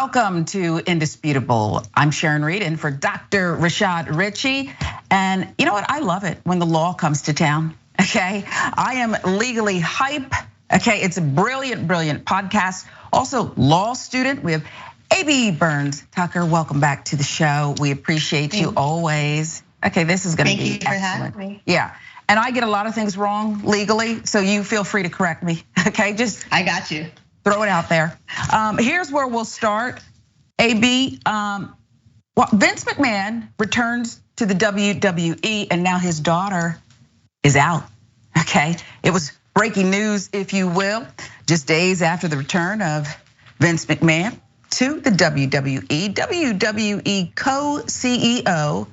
Welcome to Indisputable. I'm Sharon Reed in for Dr. Richey. And you know what? I love it when the law comes to town, okay? I am legally hype, okay? It's a brilliant, brilliant podcast. Also, law student. We have AB Burns Tucker. Welcome back to the show. We appreciate you always. Okay, this is gonna be excellent. Thank you for having me. Yeah, and I get a lot of things wrong legally, so you feel free to correct me, okay? I got you. Throw it out there. Here's where we'll start. AB, Vince McMahon returns to the WWE and now his daughter is out, okay? It was breaking news, if you will, just days after the return of Vince McMahon to the WWE. WWE co-CEO,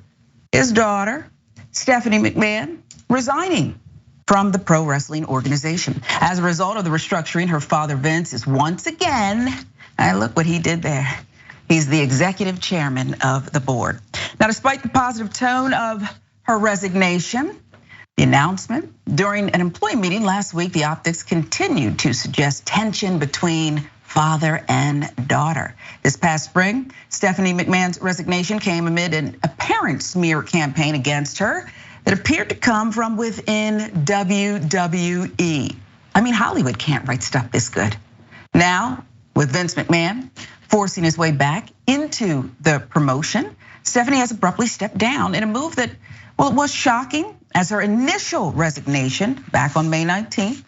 his daughter, Stephanie McMahon, resigning from the pro wrestling organization. As a result of the restructuring, her father Vince is once again, and look what he did there. He's the executive chairman of the board. Now, despite the positive tone of her resignation, the announcement during an employee meeting last week, the optics continued to suggest tension between father and daughter. This past spring, Stephanie McMahon's resignation came amid an apparent smear campaign against her that appeared to come from within WWE. I mean, Hollywood can't write stuff this good. Now, with Vince McMahon forcing his way back into the promotion, Stephanie has abruptly stepped down in a move that, well, it was shocking as her initial resignation back on May 19th.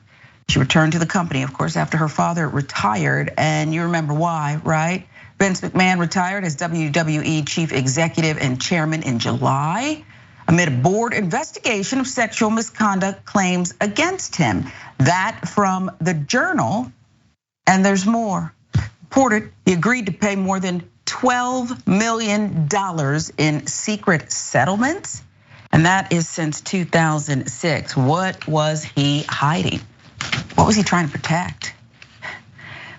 She returned to the company, of course, after her father retired, and you remember why, right? Vince McMahon retired as WWE chief executive and chairman in July amid a board investigation of sexual misconduct claims against him. That from the Journal, and there's more. Reported he agreed to pay more than $12 million in secret settlements, and that is since 2006. What was he hiding? What was he trying to protect?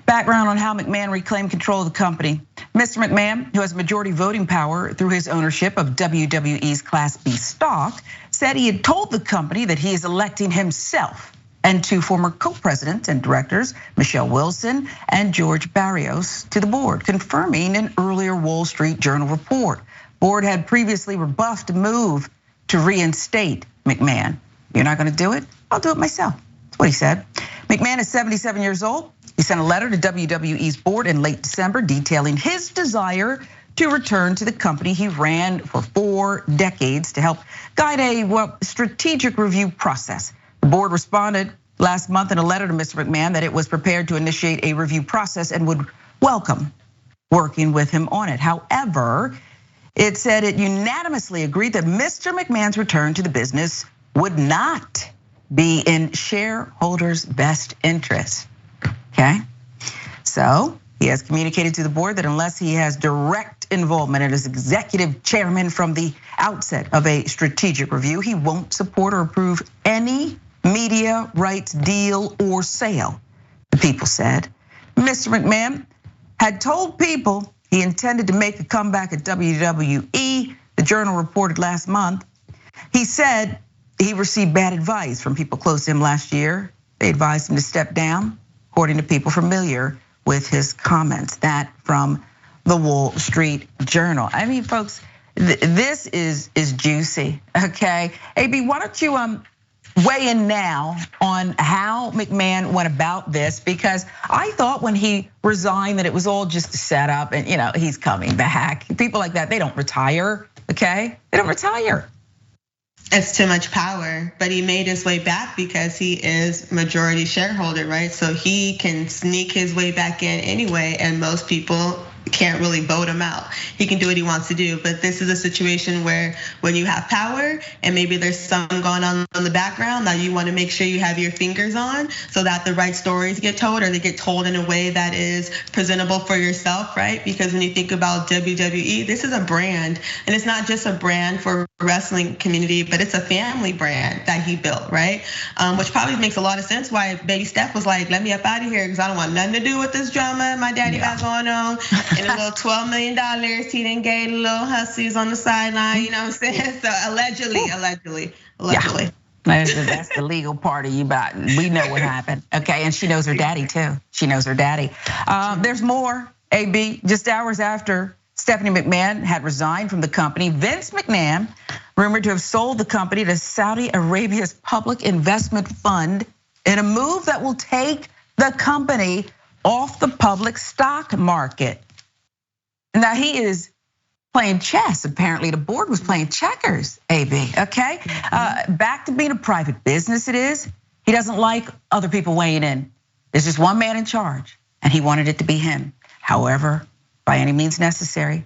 Background on how McMahon reclaimed control of the company. Mr. McMahon, who has majority voting power through his ownership of WWE's Class B stock, said he had told the company that he is electing himself and two former co-presidents and directors, Michelle Wilson and George Barrios, to the board, confirming an earlier Wall Street Journal report. Board had previously rebuffed a move to reinstate McMahon. You're not gonna do it? I'll do it myself. That's what he said. McMahon is 77 years old. He sent a letter to WWE's board in late December detailing his desire to return to the company he ran for 4 decades to help guide a strategic review process. The board responded last month in a letter to Mr. McMahon that it was prepared to initiate a review process and would welcome working with him on it. However, it said it unanimously agreed that Mr. McMahon's return to the business would not be in shareholders' best interest. Okay, so he has communicated to the board that unless he has direct involvement as executive chairman from the outset of a strategic review, he won't support or approve any media rights deal or sale, the People said. Mr. McMahon had told People he intended to make a comeback at WWE, the Journal reported last month. He said he received bad advice from people close to him last year. They advised him to step down, according to people familiar with his comments. That from the Wall Street Journal. I mean, folks, this is juicy, okay? AB, why don't you weigh in now on how McMahon went about this? Because I thought when he resigned that it was all just a setup and he's coming back. People like that, they don't retire, okay? They don't retire. It's too much power, but he made his way back because he is majority shareholder, right? So he can sneak his way back in anyway, and most people can't really vote him out. He can do what he wants to do, but this is a situation where when you have power and maybe there's something going on in the background that you want to make sure you have your fingers on so that the right stories get told, or they get told in a way that is presentable for yourself, right? Because when you think about WWE, this is a brand, and it's not just a brand for wrestling community, but it's a family brand that he built, right? Which probably makes a lot of sense why baby Steph was like, let me up out of here because I don't want nothing to do with this drama my daddy got going on. And a little $12 million, he didn't get a little hussies on the sideline, you know what I'm saying? So allegedly. Yeah. That's the legal part of you, but we know what happened. Okay, and she knows her daddy too. She knows her daddy. There's more. AB, just hours after Stephanie McMahon had resigned from the company, Vince McMahon, rumored to have sold the company to Saudi Arabia's public investment fund in a move that will take the company off the public stock market. Now he is playing chess. Apparently the board was playing checkers, AB, okay? Back to being a private business it is. He doesn't like other people weighing in. There's just one man in charge and he wanted it to be him. However, by any means necessary.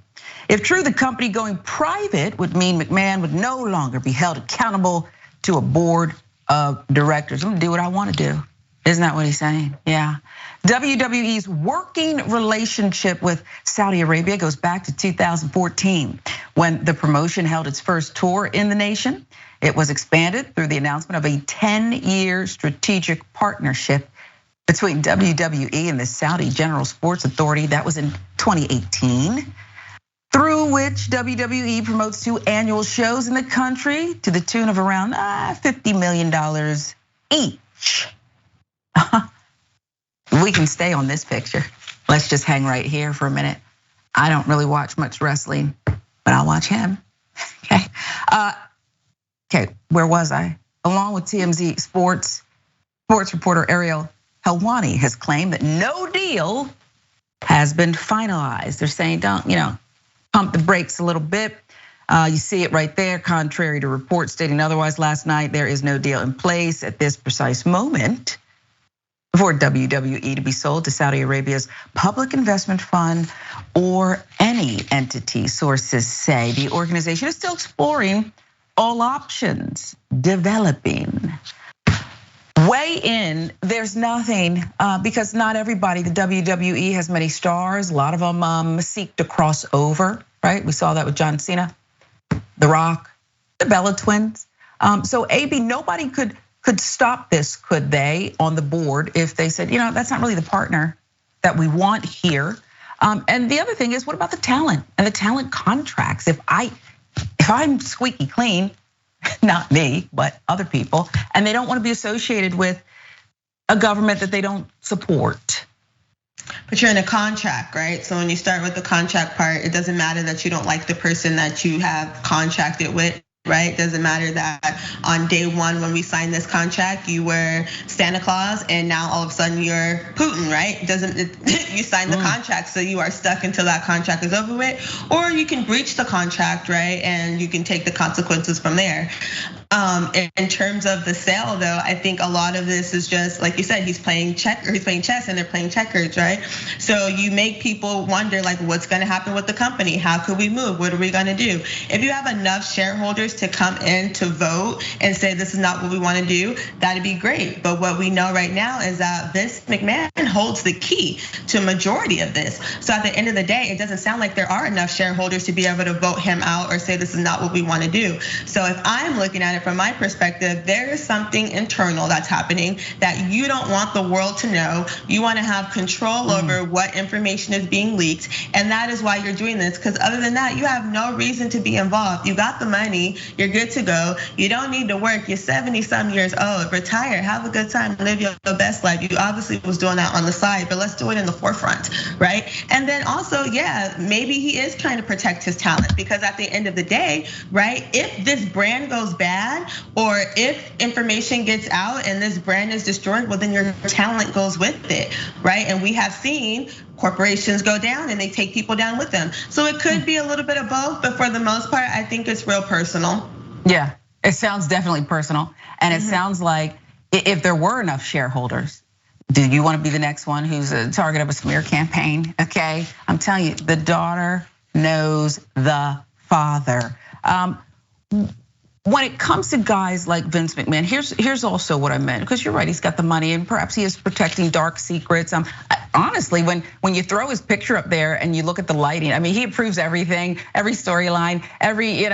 If true, the company going private would mean McMahon would no longer be held accountable to a board of directors. I'm gonna do what I wanna do. Isn't that what he's saying? Yeah. WWE's working relationship with Saudi Arabia goes back to 2014 when the promotion held its first tour in the nation. It was expanded through the announcement of a 10-year strategic partnership between WWE and the Saudi General Sports Authority. That was in 2018, through which WWE promotes 2 annual shows in the country to the tune of around $50 million each. We can stay on this picture. Let's just hang right here for a minute. I don't really watch much wrestling, but I'll watch him. Okay, where was I? Along with TMZ sports reporter Ariel Helwani has claimed that no deal has been finalized. They're saying don't, pump the brakes a little bit. You see it right there, contrary to reports stating otherwise last night, there is no deal in place at this precise moment for WWE to be sold to Saudi Arabia's public investment fund or any entity, sources say. The organization is still exploring all options, developing. Weigh in, there's nothing, because not everybody, the WWE has many stars. A lot of them seek to cross over, right? We saw that with John Cena, The Rock, the Bella Twins. So AB, nobody could stop this, could they, on the board if they said, that's not really the partner that we want here. And the other thing is, what about the talent and the talent contracts? If I'm squeaky clean, not me, but other people, and they don't want to be associated with a government that they don't support. But you're in a contract, right? So when you start with the contract part, it doesn't matter that you don't like the person that you have contracted with. Right? It doesn't matter that on day one when we signed this contract, you were Santa Claus and now all of a sudden you're Putin, right? You signed the contract, so you are stuck until that contract is over with. Or you can breach the contract, right? And you can take the consequences from there. In terms of the sale though, I think a lot of this is just, like you said, he's playing chess and they're playing checkers, right? So you make people wonder like what's gonna happen with the company? How could we move? What are we gonna do? If you have enough shareholders to come in to vote and say this is not what we wanna do, that'd be great. But what we know right now is that Vince McMahon holds the key to a majority of this. So at the end of the day, it doesn't sound like there are enough shareholders to be able to vote him out or say this is not what we wanna do. So if I'm looking at it from my perspective, there is something internal that's happening that you don't want the world to know. You want to have control over what information is being leaked. And that is why you're doing this. Because other than that, you have no reason to be involved. You got the money, you're good to go. You don't need to work. You're 70 some years old, retire, have a good time, live your best life. You obviously was doing that on the side, but let's do it in the forefront, right? And then also, yeah, maybe he is trying to protect his talent because at the end of the day, right? If this brand goes bad, or if information gets out and this brand is destroyed, well then your talent goes with it, right? And we have seen corporations go down and they take people down with them. So it could be a little bit of both, but for the most part, I think it's real personal. Yeah, it sounds definitely personal. And it sounds like if there were enough shareholders, do you want to be the next one who's a target of a smear campaign? Okay, I'm telling you, the daughter knows the father. When it comes to guys like Vince McMahon, here's also what I meant, because you're right, he's got the money and perhaps he is protecting dark secrets. Honestly, when you throw his picture up there and you look at the lighting, I mean, he approves everything, every storyline, every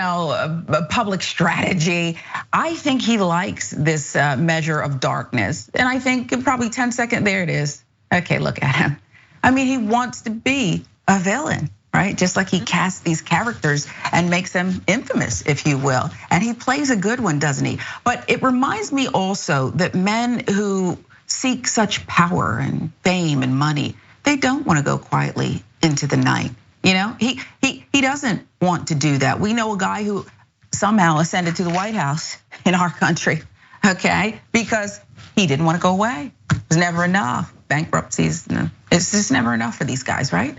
public strategy. I think he likes this measure of darkness. And I think probably 10 seconds, there it is. Okay, look at him. I mean, he wants to be a villain. Right, just like he casts these characters and makes them infamous, if you will. And he plays a good one, doesn't he? But it reminds me also that men who seek such power and fame and money, they don't want to go quietly into the night. He doesn't want to do that. We know a guy who somehow ascended to the White House in our country, okay? Because he didn't want to go away. It was never enough. Bankruptcies, it's just never enough for these guys, right?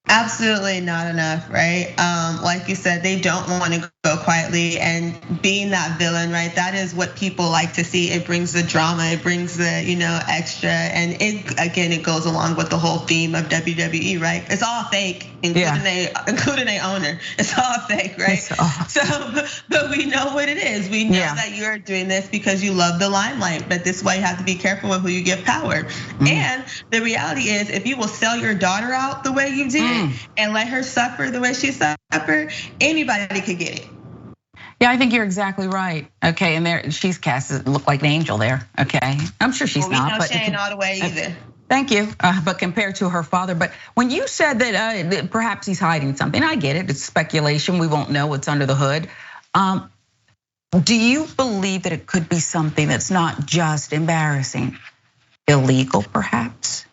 Absolutely not enough, right? Like you said, they don't want to go quietly, and being that villain, right? That is what people like to see. It brings the drama, it brings the extra, and it goes along with the whole theme of WWE, right? It's all fake, including a owner. It's all fake, right? So, but we know what it is. We know that you're doing this because you love the limelight, but this is why you have to be careful with who you give power. And the reality is, if you will sell your daughter out the way you did, and let her suffer the way she suffered, anybody could get it. Yeah, I think you're exactly right. Okay, and there she's cast look like an angel there. Okay, I'm sure she's not. We know she ain't all the way either. Thank you, but compared to her father. But when you said that perhaps he's hiding something, I get it. It's speculation. We won't know what's under the hood. Do you believe that it could be something that's not just embarrassing, illegal, perhaps?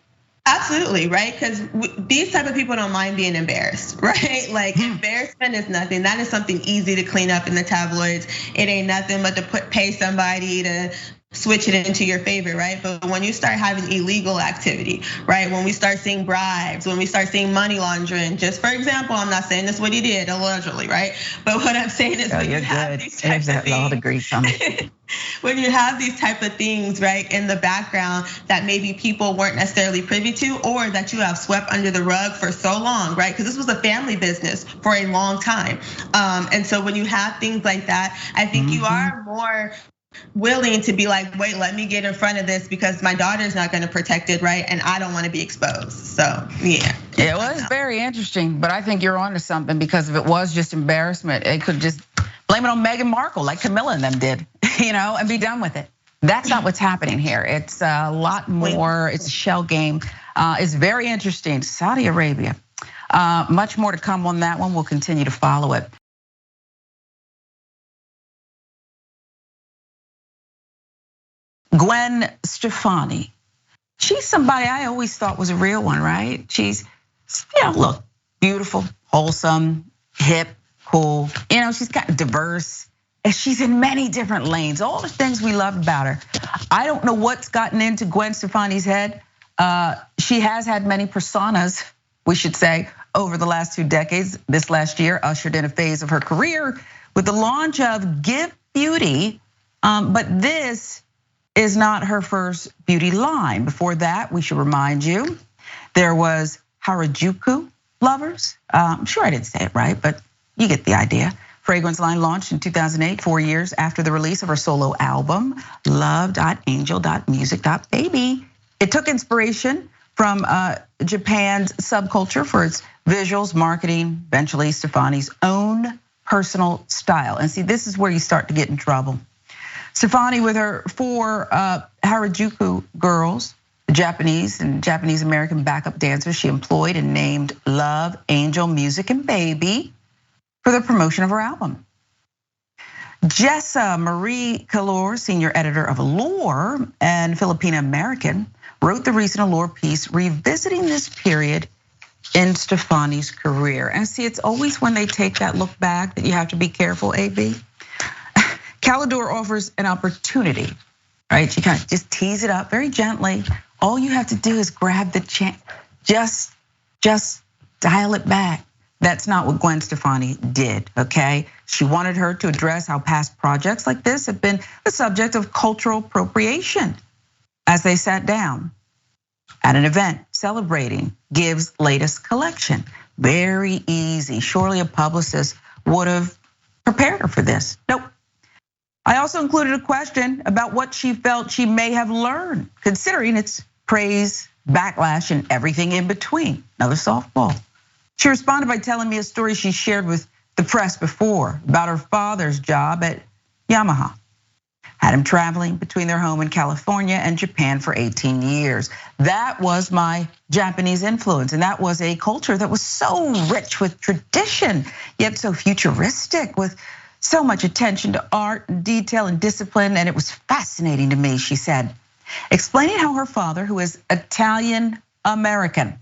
Absolutely, right? Because these type of people don't mind being embarrassed, right? Like embarrassment is nothing. That is something easy to clean up in the tabloids. It ain't nothing but to pay somebody to switch it into your favor, right? But when you start having illegal activity, right? When we start seeing bribes, when we start seeing money laundering, just for example, I'm not saying this what he did allegedly, right? But what I'm saying is when you have these types of things, when you have these type of things, right, in the background that maybe people weren't necessarily privy to, or that you have swept under the rug for so long, right? Because this was a family business for a long time. And so when you have things like that, I think you are more willing to be like, wait, let me get in front of this because my daughter's not gonna protect it, right? And I don't wanna be exposed, so yeah. It was very interesting, but I think you're onto something because if it was just embarrassment, it could just blame it on Meghan Markle like Camilla and them did, and be done with it. That's not what's happening here. It's a lot more, it's a shell game. It's very interesting, Saudi Arabia. Much more to come on that one, we'll continue to follow it. Gwen Stefani, she's somebody I always thought was a real one, right? She's, look, beautiful, wholesome, hip, cool. She's got diverse, and she's in many different lanes. All the things we love about her. I don't know what's gotten into Gwen Stefani's head. She has had many personas, we should say, over the last 2 decades. This last year ushered in a phase of her career with the launch of Give Beauty, but this is not her first beauty line. Before that, we should remind you, there was Harajuku Lovers. I'm sure I didn't say it right, but you get the idea. Fragrance line launched in 2008, 4 years after the release of her solo album, love.angel.music.baby. It took inspiration from Japan's subculture for its visuals, marketing, eventually Stefani's own personal style. And see, this is where you start to get in trouble. Stefani, with her 4 Harajuku girls, the Japanese and Japanese American backup dancers she employed and named Love, Angel, Music, and Baby for the promotion of her album. Jessa Marie Calor, senior editor of Allure and Filipino American, wrote the recent Allure piece revisiting this period in Stefani's career. And see, it's always when they take that look back that you have to be careful, AB. Calidor offers an opportunity, right? She kind of just tease it up very gently. All you have to do is grab the chance, just dial it back. That's not what Gwen Stefani did, okay? She wanted her to address how past projects like this have been the subject of cultural appropriation as they sat down at an event celebrating Give's latest collection. Very easy. Surely a publicist would have prepared her for this. Nope. I also included a question about what she felt she may have learned, considering its praise, backlash, and everything in between. Another softball. She responded by telling me a story she shared with the press before about her father's job at Yamaha. Had him traveling between their home in California and Japan for 18 years. That was my Japanese influence, and that was a culture that was so rich with tradition, yet so futuristic, with so much attention to art and detail and discipline, and it was fascinating to me, she said. Explaining how her father, who is Italian American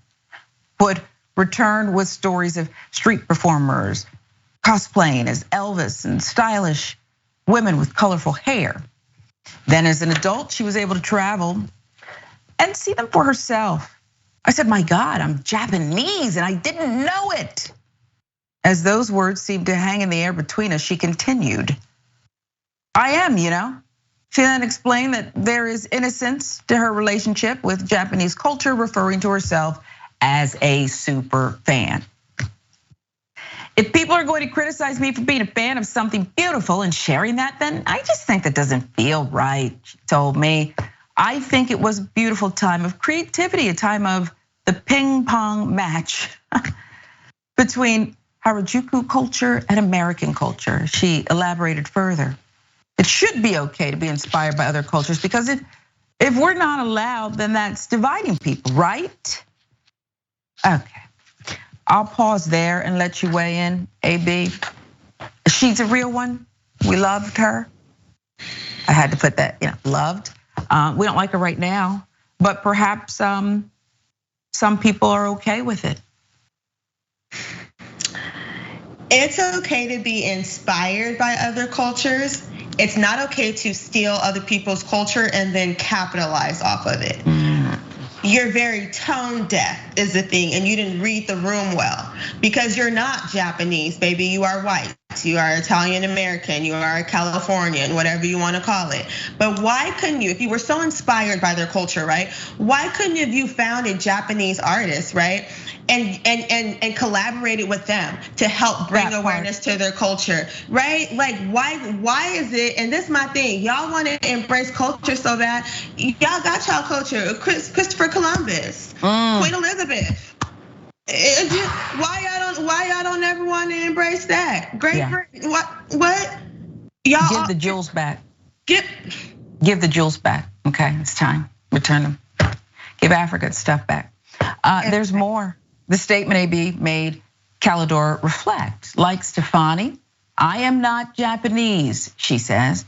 would return with stories of street performers cosplaying as Elvis and stylish women with colorful hair. Then as an adult, she was able to travel and see them for herself. I said, my God, I'm Japanese and I didn't know it. As those words seemed to hang in the air between us, she continued, I am, She then explained that there is innocence to her relationship with Japanese culture, referring to herself as a super fan. If people are going to criticize me for being a fan of something beautiful and sharing that, then I just think that doesn't feel right, she told me. I think it was a beautiful time of creativity, a time of the ping pong match between Harajuku culture and American culture. She elaborated further. It should be okay to be inspired by other cultures because if we're not allowed, then that's dividing people, right? Okay, I'll pause there and let you weigh in, AB. She's a real one. We loved her. I had to put that, loved. We don't like her right now, but perhaps some people are okay with it. It's okay to be inspired by other cultures. It's not okay to steal other people's culture and then capitalize off of it. You're very tone deaf is the thing, and you didn't read the room well because you're not Japanese, baby. You are white. You are Italian American. You are a Californian, whatever you want to call it. But why couldn't you, if you were so inspired by their culture, right? Why couldn't you found a Japanese artist, right? And collaborated with them to help bring awareness to their culture, right? Like why is it, and this is my thing, y'all want to embrace culture so bad. Y'all got y'all culture, Christopher Columbus, Queen Elizabeth. Why y'all don't ever want to embrace that? What? Y'all give the jewels back. Give the jewels back. Okay, it's time. Return them. Give Africa its stuff back. There's more. The statement AB made Calidor reflect. Like Stefani, I am not Japanese, she says,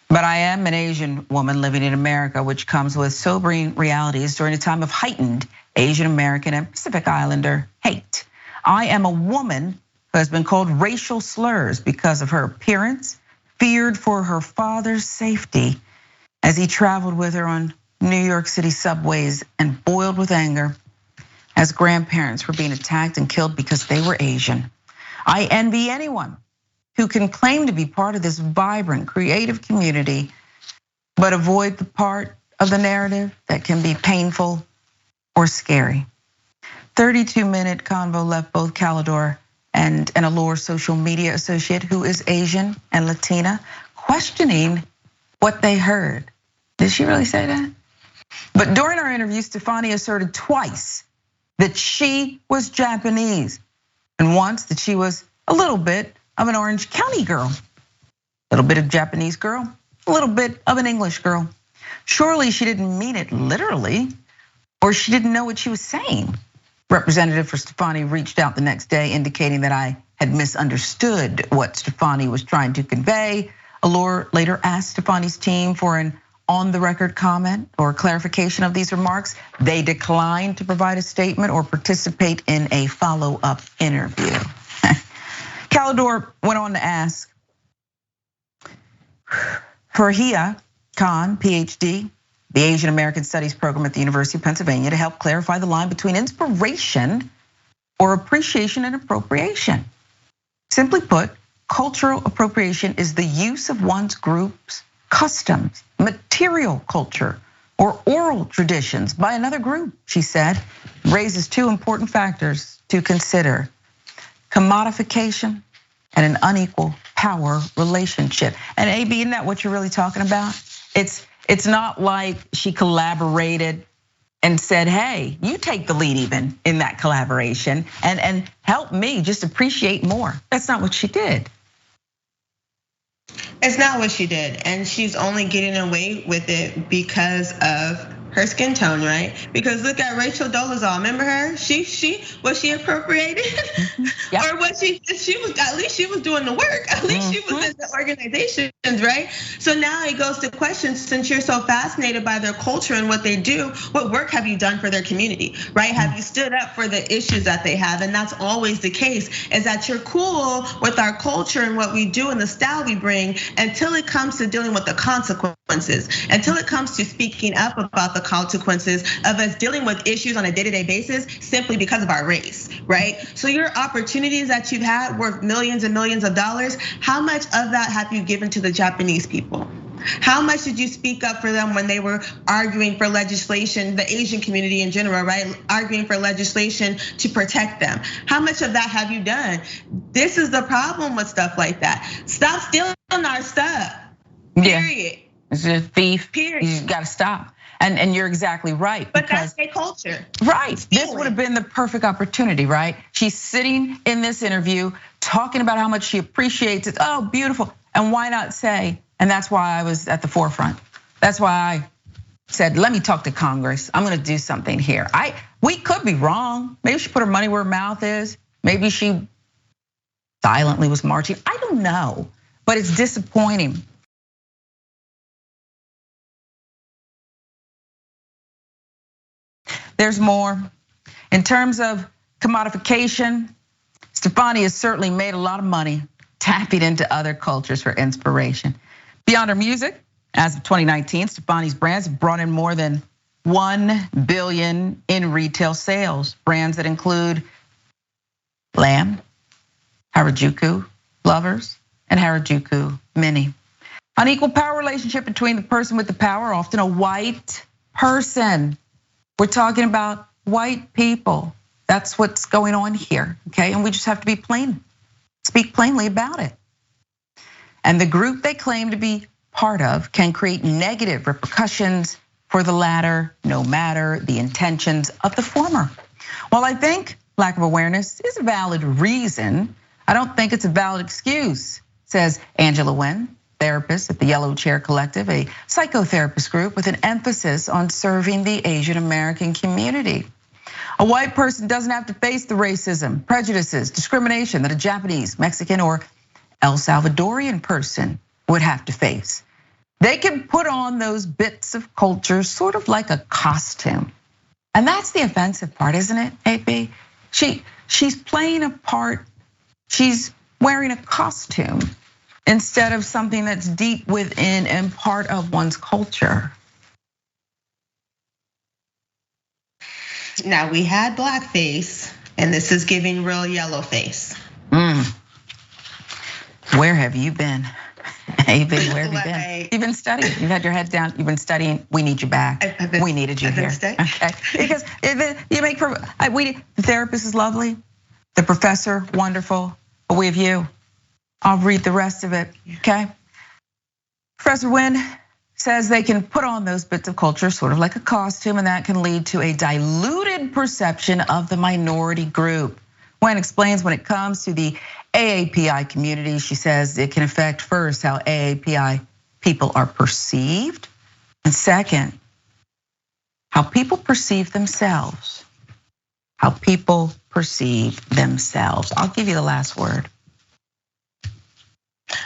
but I am an Asian woman living in America, which comes with sobering realities during a time of heightened Asian American and Pacific Islander hate. I am a woman who has been called racial slurs because of her appearance, feared for her father's safety as he traveled with her on New York City subways and boiled with anger as grandparents were being attacked and killed because they were Asian. I envy anyone who can claim to be part of this vibrant, creative community, but avoid the part of the narrative that can be painful or scary. 32-minute convo left both Calidor and an Allure social media associate who is Asian and Latina questioning what they heard. Did she really say that? But during our interview, Stefani asserted twice that she was Japanese, and once that she was a little bit of an Orange County girl, a little bit of Japanese girl, a little bit of an English girl. Surely she didn't mean it literally, or she didn't know what she was saying. Representative for Stefani reached out the next day indicating that I had misunderstood what Stefani was trying to convey. Allure later asked Stefani's team for an on-the-record comment or clarification of these remarks. They declined to provide a statement or participate in a follow-up interview. Calidor went on to ask, Farhia Khan, PhD, the Asian American Studies program at the University of Pennsylvania, to help clarify the line between inspiration or appreciation and appropriation. Simply put, cultural appropriation is the use of one's group's customs, material culture, or oral traditions by another group, she said, raises two important factors to consider: commodification and an unequal power relationship. And AB, isn't that what you're really talking about? It's not like she collaborated and said, hey, you take the lead even in that collaboration and help me just appreciate more. That's not what she did. It's not what she did, and she's only getting away with it because of her skin tone, right? Because look at Rachel Dolezal. Remember her? She was she appropriated, or was she was, at least she was doing the work. At least she was in the organization. right? So now it goes to questions, since you're so fascinated by their culture and what they do, what work have you done for their community, right? Have you stood up for the issues that they have? And that's always the case, is that you're cool with our culture and what we do and the style we bring until it comes to dealing with the consequences, until it comes to speaking up about the consequences of us dealing with issues on a day-to-day basis simply because of our race, right? So your opportunities that you've had worth millions and millions of dollars, how much of that have you given to the Japanese people? How much did you speak up for them when they were arguing for legislation, the Asian community in general, right? Arguing for legislation to protect them. How much of that have you done? This is the problem with stuff like that. Stop stealing our stuff. Period. It's a thief. Period. You gotta stop. And you're exactly right. But that's their culture. Right. This would have been the perfect opportunity, right? She's sitting in this interview talking about how much she appreciates it. Oh, beautiful. And why not say, and that's why I was at the forefront. That's why I said, let me talk to Congress. I'm gonna do something here. We could be wrong. Maybe she put her money where her mouth is. Maybe she silently was marching. I don't know, but it's disappointing. There's more. In terms of commodification, Stefani has certainly made a lot of money tapping into other cultures for inspiration. Beyond her music, as of 2019, Stefani's brands have brought in more than 1 billion in retail sales. Brands that include Lamb, Harajuku Lovers, and Harajuku Mini. Unequal power relationship between the person with the power, often a white person. We're talking about white people. That's what's going on here, okay? And we just have to be plain, speak plainly about it. And the group they claim to be part of can create negative repercussions for the latter, no matter the intentions of the former. While I think lack of awareness is a valid reason, I don't think it's a valid excuse, says Angela Wen, therapist at the Yellow Chair Collective, a psychotherapist group with an emphasis on serving the Asian American community. A white person doesn't have to face the racism, prejudices, discrimination that a Japanese, Mexican, or El Salvadorian person would have to face. They can put on those bits of culture sort of like a costume. And that's the offensive part, isn't it, AB? She's playing a part, she's wearing a costume instead of something that's deep within and part of one's culture. Now we had blackface, and this is giving real yellow face. Where have you been? AB, where have you been? You've been studying, you've had your head down, you've been studying. We need you back. We needed you here, okay? Because you make, the therapist is lovely, the professor, wonderful, but we have you. I'll read the rest of it, okay? Professor Wen says they can put on those bits of culture sort of like a costume, and that can lead to a diluted perception of the minority group. Wen explains when it comes to the AAPI community, she says it can affect first how AAPI people are perceived, and second, how people perceive themselves. How people perceive themselves. I'll give you the last word.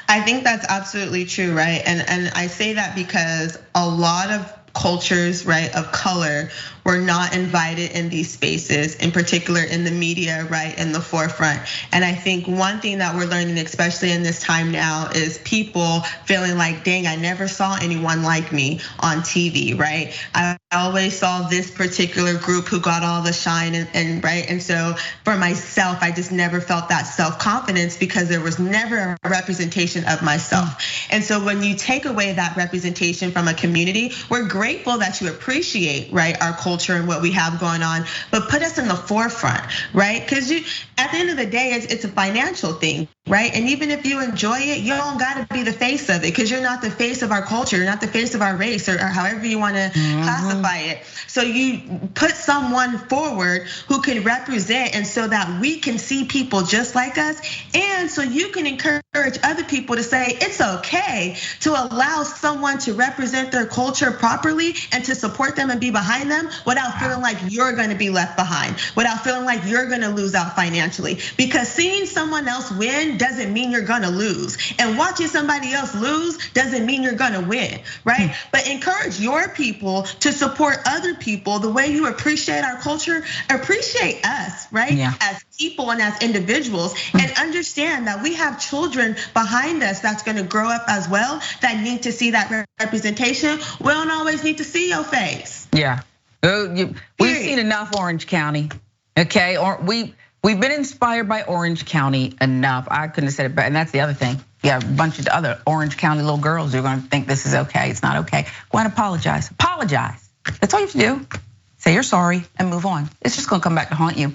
I think that's absolutely true, right? And I say that because a lot of cultures, right, of color were not invited in these spaces, in particular in the media, right, in the forefront. And I think one thing that we're learning, especially in this time now, is people feeling like, dang, I never saw anyone like me on TV, right? I always saw this particular group who got all the shine and right. And so for myself, I just never felt that self-confidence because there was never a representation of myself. And so when you take away that representation from a community, we're grateful that you appreciate, right, our culture and what we have going on, but put us in the forefront, right? Because at the end of the day, it's a financial thing, right? And even if you enjoy it, you don't gotta be the face of it, because you're not the face of our culture, you're not the face of our race, or however you wanna classify it. So you put someone forward who can represent, and so that we can see people just like us, and so you can encourage other people to say it's okay to allow someone to represent their culture properly and to support them and be behind them without feeling like you're gonna be left behind, without feeling like you're gonna lose out financially. Because seeing someone else win win doesn't mean you're gonna lose. And watching somebody else lose doesn't mean you're gonna win, right? But encourage your people to support other people the way you appreciate our culture, appreciate us, right? Yeah. As people and as individuals, and understand that we have children behind us that's gonna grow up as well that need to see that representation. We don't always need to see your face. Yeah, we've seen enough Orange County, okay? Or we've been inspired by Orange County enough. I couldn't have said it better, and that's the other thing. You have a bunch of other Orange County little girls who are gonna think this is okay. It's not okay. Go ahead and apologize. Apologize. That's all you have to do. Say you're sorry and move on. It's just gonna come back to haunt you.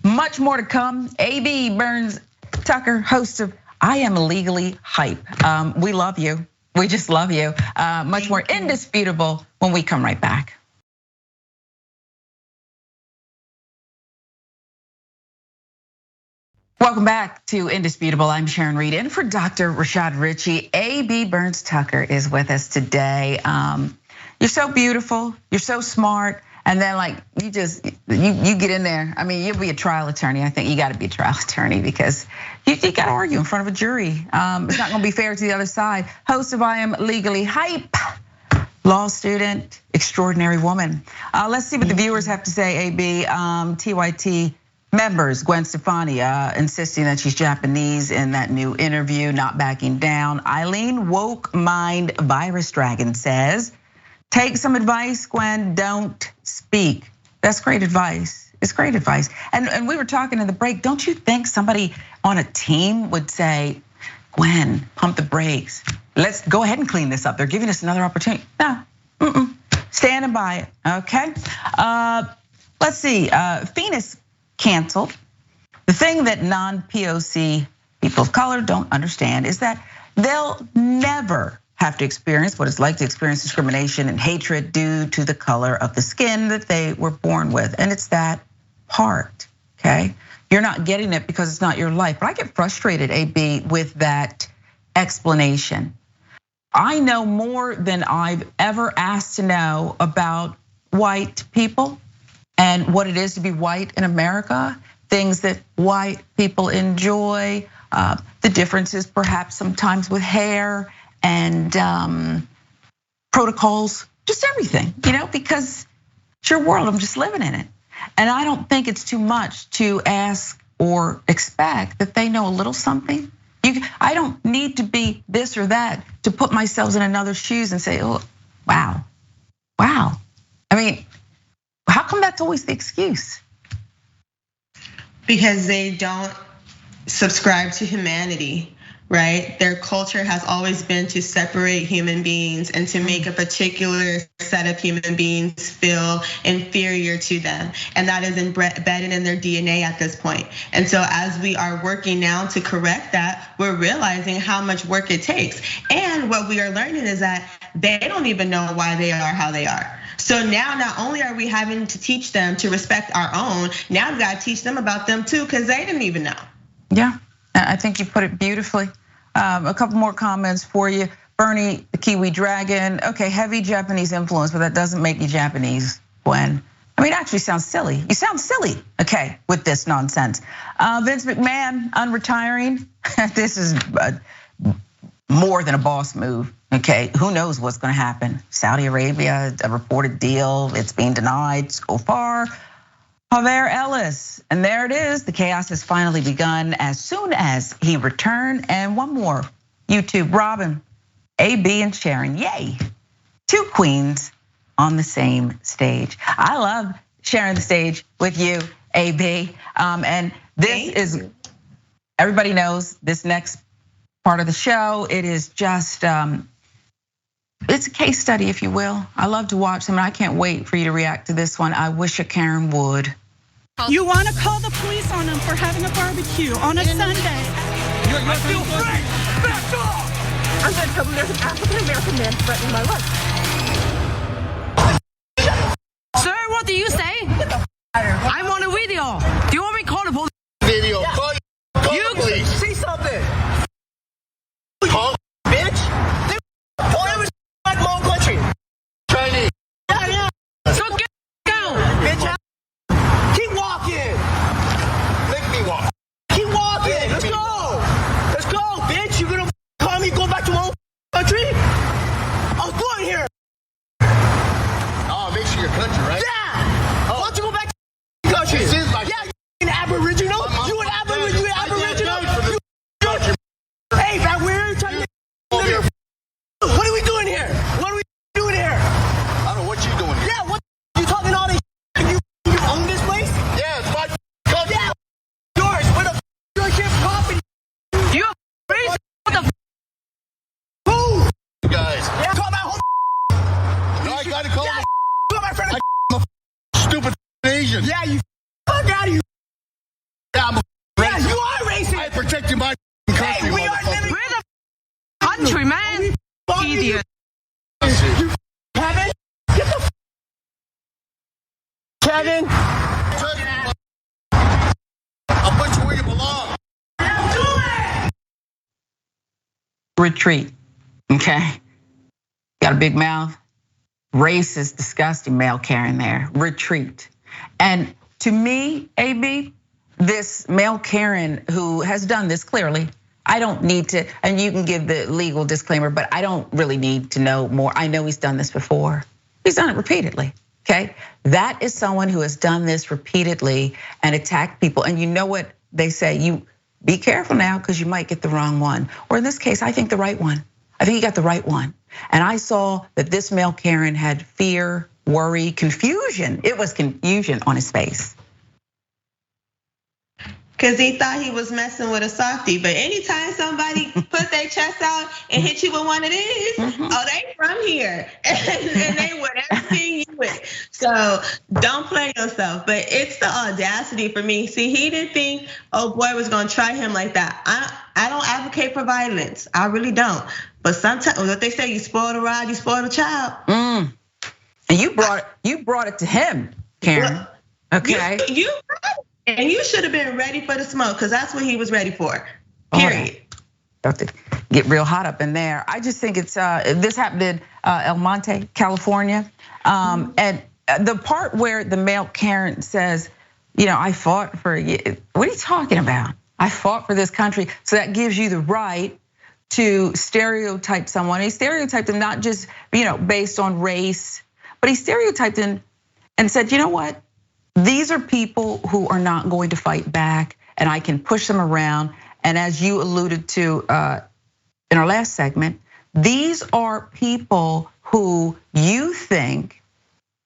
Much more to come. AB Burns Tucker, host of I Am Legally Hype. We love you. We just love you. Much more Indisputable when we come right back. Welcome back to Indisputable. I'm Sharon Reed, in for Dr. Rashad Richey. AB Burns Tucker is with us today. You're so beautiful, you're so smart, and then like you get in there. I mean, you'll be a trial attorney. I think you got to be a trial attorney because you got to argue in front of a jury. It's not going to be fair to the other side. Host of I Am Legally Hype, law student, extraordinary woman. Let's see what the viewers have to say. AB, TYT members, Gwen Stefani insisting that she's Japanese in that new interview, not backing down. Eileen Woke Mind Virus Dragon says, take some advice, Gwen, don't speak. That's great advice. It's great advice. And we were talking in the break, don't you think somebody on a team would say, Gwen, pump the brakes. Let's go ahead and clean this up. They're giving us another opportunity. No, standing by it, okay? Let's see, Phoenix canceled. The thing that non-POC people of color don't understand is that they'll never have to experience what it's like to experience discrimination and hatred due to the color of the skin that they were born with. And it's that part, okay? You're not getting it because it's not your life. But I get frustrated, AB, with that explanation. I know more than I've ever asked to know about white people and what it is to be white in America, things that white people enjoy, the differences perhaps sometimes with hair and protocols, just everything, because it's your world, I'm just living in it. And I don't think it's too much to ask or expect that they know a little something. I don't need to be this or that to put myself in another's shoes and say, oh, wow. I mean, how come that's always the excuse? Because they don't subscribe to humanity, right? Their culture has always been to separate human beings and to make a particular set of human beings feel inferior to them. And that is embedded in their DNA at this point. And so as we are working now to correct that, we're realizing how much work it takes. And what we are learning is that they don't even know why they are how they are. So now not only are we having to teach them to respect our own, now we've got to teach them about them too, because they didn't even know. Yeah, I think you put it beautifully. A couple more comments for you. Bernie, the Kiwi Dragon. Okay, heavy Japanese influence, but that doesn't make you Japanese, Gwen. I mean, it actually sounds silly. You sound silly, okay, with this nonsense. Vince McMahon, unretiring. This is more than a boss move, okay? Who knows what's gonna happen? Saudi Arabia, a reported deal, it's being denied so far. Javier Ellis, and there it is. The chaos has finally begun as soon as he returned. And one more, YouTube, Robin, AB and Sharon, yay. 2 queens on the same stage. I love sharing the stage with you, AB. And this is, everybody knows this next part of the show, it is just, it's a case study, if you will. I love to watch them, and I can't wait for you to react to this one. I wish a Karen would. You want to call the police on them for having a barbecue on a Sunday? I feel free! Back off! I'm going to tell them there's an African-American man threatening my life. Sir, what do you say? I'm on a video. Do you want me to call the police? Video. Yeah. Call the police. See something. Call bitch. Why was like my own country? Chinese. Yeah. So get out, bitch. Keep walking. Make me walk. Keep walking. Let's go. country, right? Yeah. Why don't you go back to your country? This is my Yeah, you an Aboriginal. You an Aboriginal. I did die for this country. Hey, man, we're trying to. Over here. What are we doing here? What are we doing here? I don't know what you doing here. Yeah, what you talking all this? You own this place? Yeah, it's my country. Yeah, yours. Where the your shit property? You crazy? What the? Who? You guys. Yeah, call my whole. No, I gotta call Yeah, call my friend. I'm a stupid Asian. Yeah, you fuck out of you. Yeah, I'm a Yeah, you are racist. I protected my country. Hey, we are motherfucker. living. We're the country, man. Idiot. Kevin, get the. Kevin. I'll put you where you belong. Retreat, okay? Got a big mouth, racist, disgusting male Karen there, retreat. And to me, AB, this male Karen who has done this clearly, I don't need to, and you can give the legal disclaimer, but I don't really need to know more. I know he's done this before. He's done it repeatedly, okay? That is someone who has done this repeatedly and attacked people. And you know what they say, you be careful now because you might get the wrong one. Or in this case, I think the right one. I think he got the right one. And I saw that this male Karen had fear, worry, confusion. It was confusion on his face. Cause he thought he was messing with a softie, but anytime somebody put their chest out and hit you with one of these, oh, they from here, and they would everything you with. So don't play yourself. But it's the audacity for me. See, he didn't think, oh boy, was gonna try him like that. I don't advocate for violence. I really don't. But sometimes, what they say, you spoil the rod, you spoil the child. And you brought it to him, Karen. Okay. You and you should have been ready for the smoke, because that's what he was ready for. Period. About to get real hot up in there. I just think it's this happened in El Monte, California, and the part where the male Karen says, I fought for you. What are you talking about? I fought for this country, so that gives you the right to stereotype someone. He stereotyped them not just based on race, but he stereotyped them and said, you know what? These are people who are not going to fight back, and I can push them around. And as you alluded to in our last segment, these are people who you think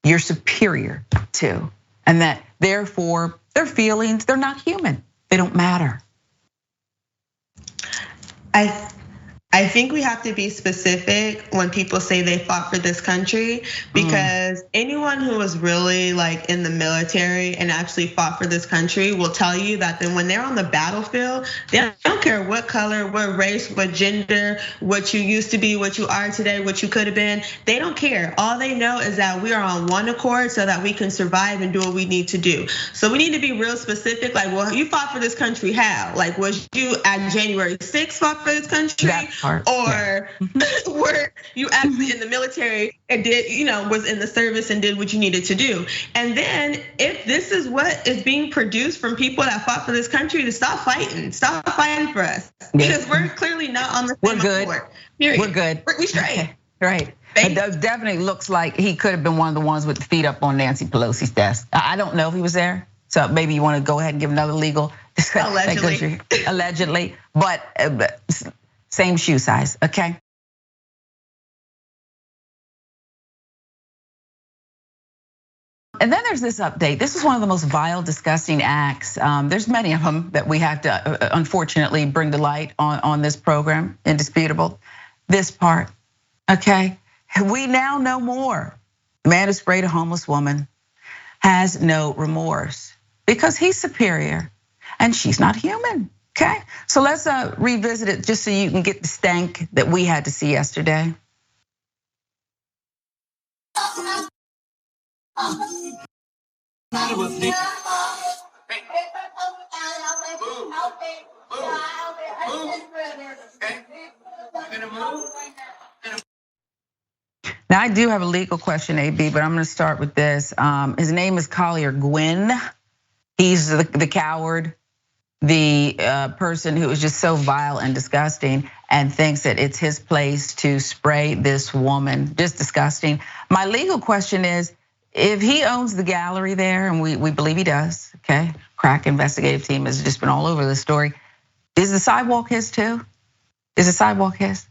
you're superior to, and that therefore their feelings, they're not human. They don't matter. I think we have to be specific when people say they fought for this country, because anyone who was really like in the military and actually fought for this country will tell you that then when they're on the battlefield, they don't care what color, what race, what gender, what you used to be, what you are today, what you could have been. They don't care. All they know is that we are on one accord so that we can survive and do what we need to do. So we need to be real specific. Like, well, you fought for this country how? Like, was you at January 6th fought for this country? Or were you actually in the military and did, was in the service and did what you needed to do? And then if this is what is being produced from people that fought for this country, to stop fighting for us, because we're clearly not on the same accord. Period. We're good. We straight. Okay. Right. It definitely looks like he could have been one of the ones with the feet up on Nancy Pelosi's desk. I don't know if he was there. So maybe you want to go ahead and give another legal allegedly. Allegedly, but same shoe size, okay? And then there's this update. This is one of the most vile, disgusting acts. There's many of them that we have to unfortunately bring to light on this program, Indisputable. This part, okay? We now know more. The man who sprayed a homeless woman has no remorse because he's superior and she's not human. Okay, so let's revisit it just so you can get the stank that we had to see yesterday. Now I do have a legal question, AB, but I'm gonna start with this. His name is Collier Gwen. He's the coward, the person who is just so vile and disgusting and thinks that it's his place to spray this woman, just disgusting. My legal question is, if he owns the gallery there, and we believe he does, okay? Crack investigative team has just been all over this story. Is the sidewalk his too? Is the sidewalk his?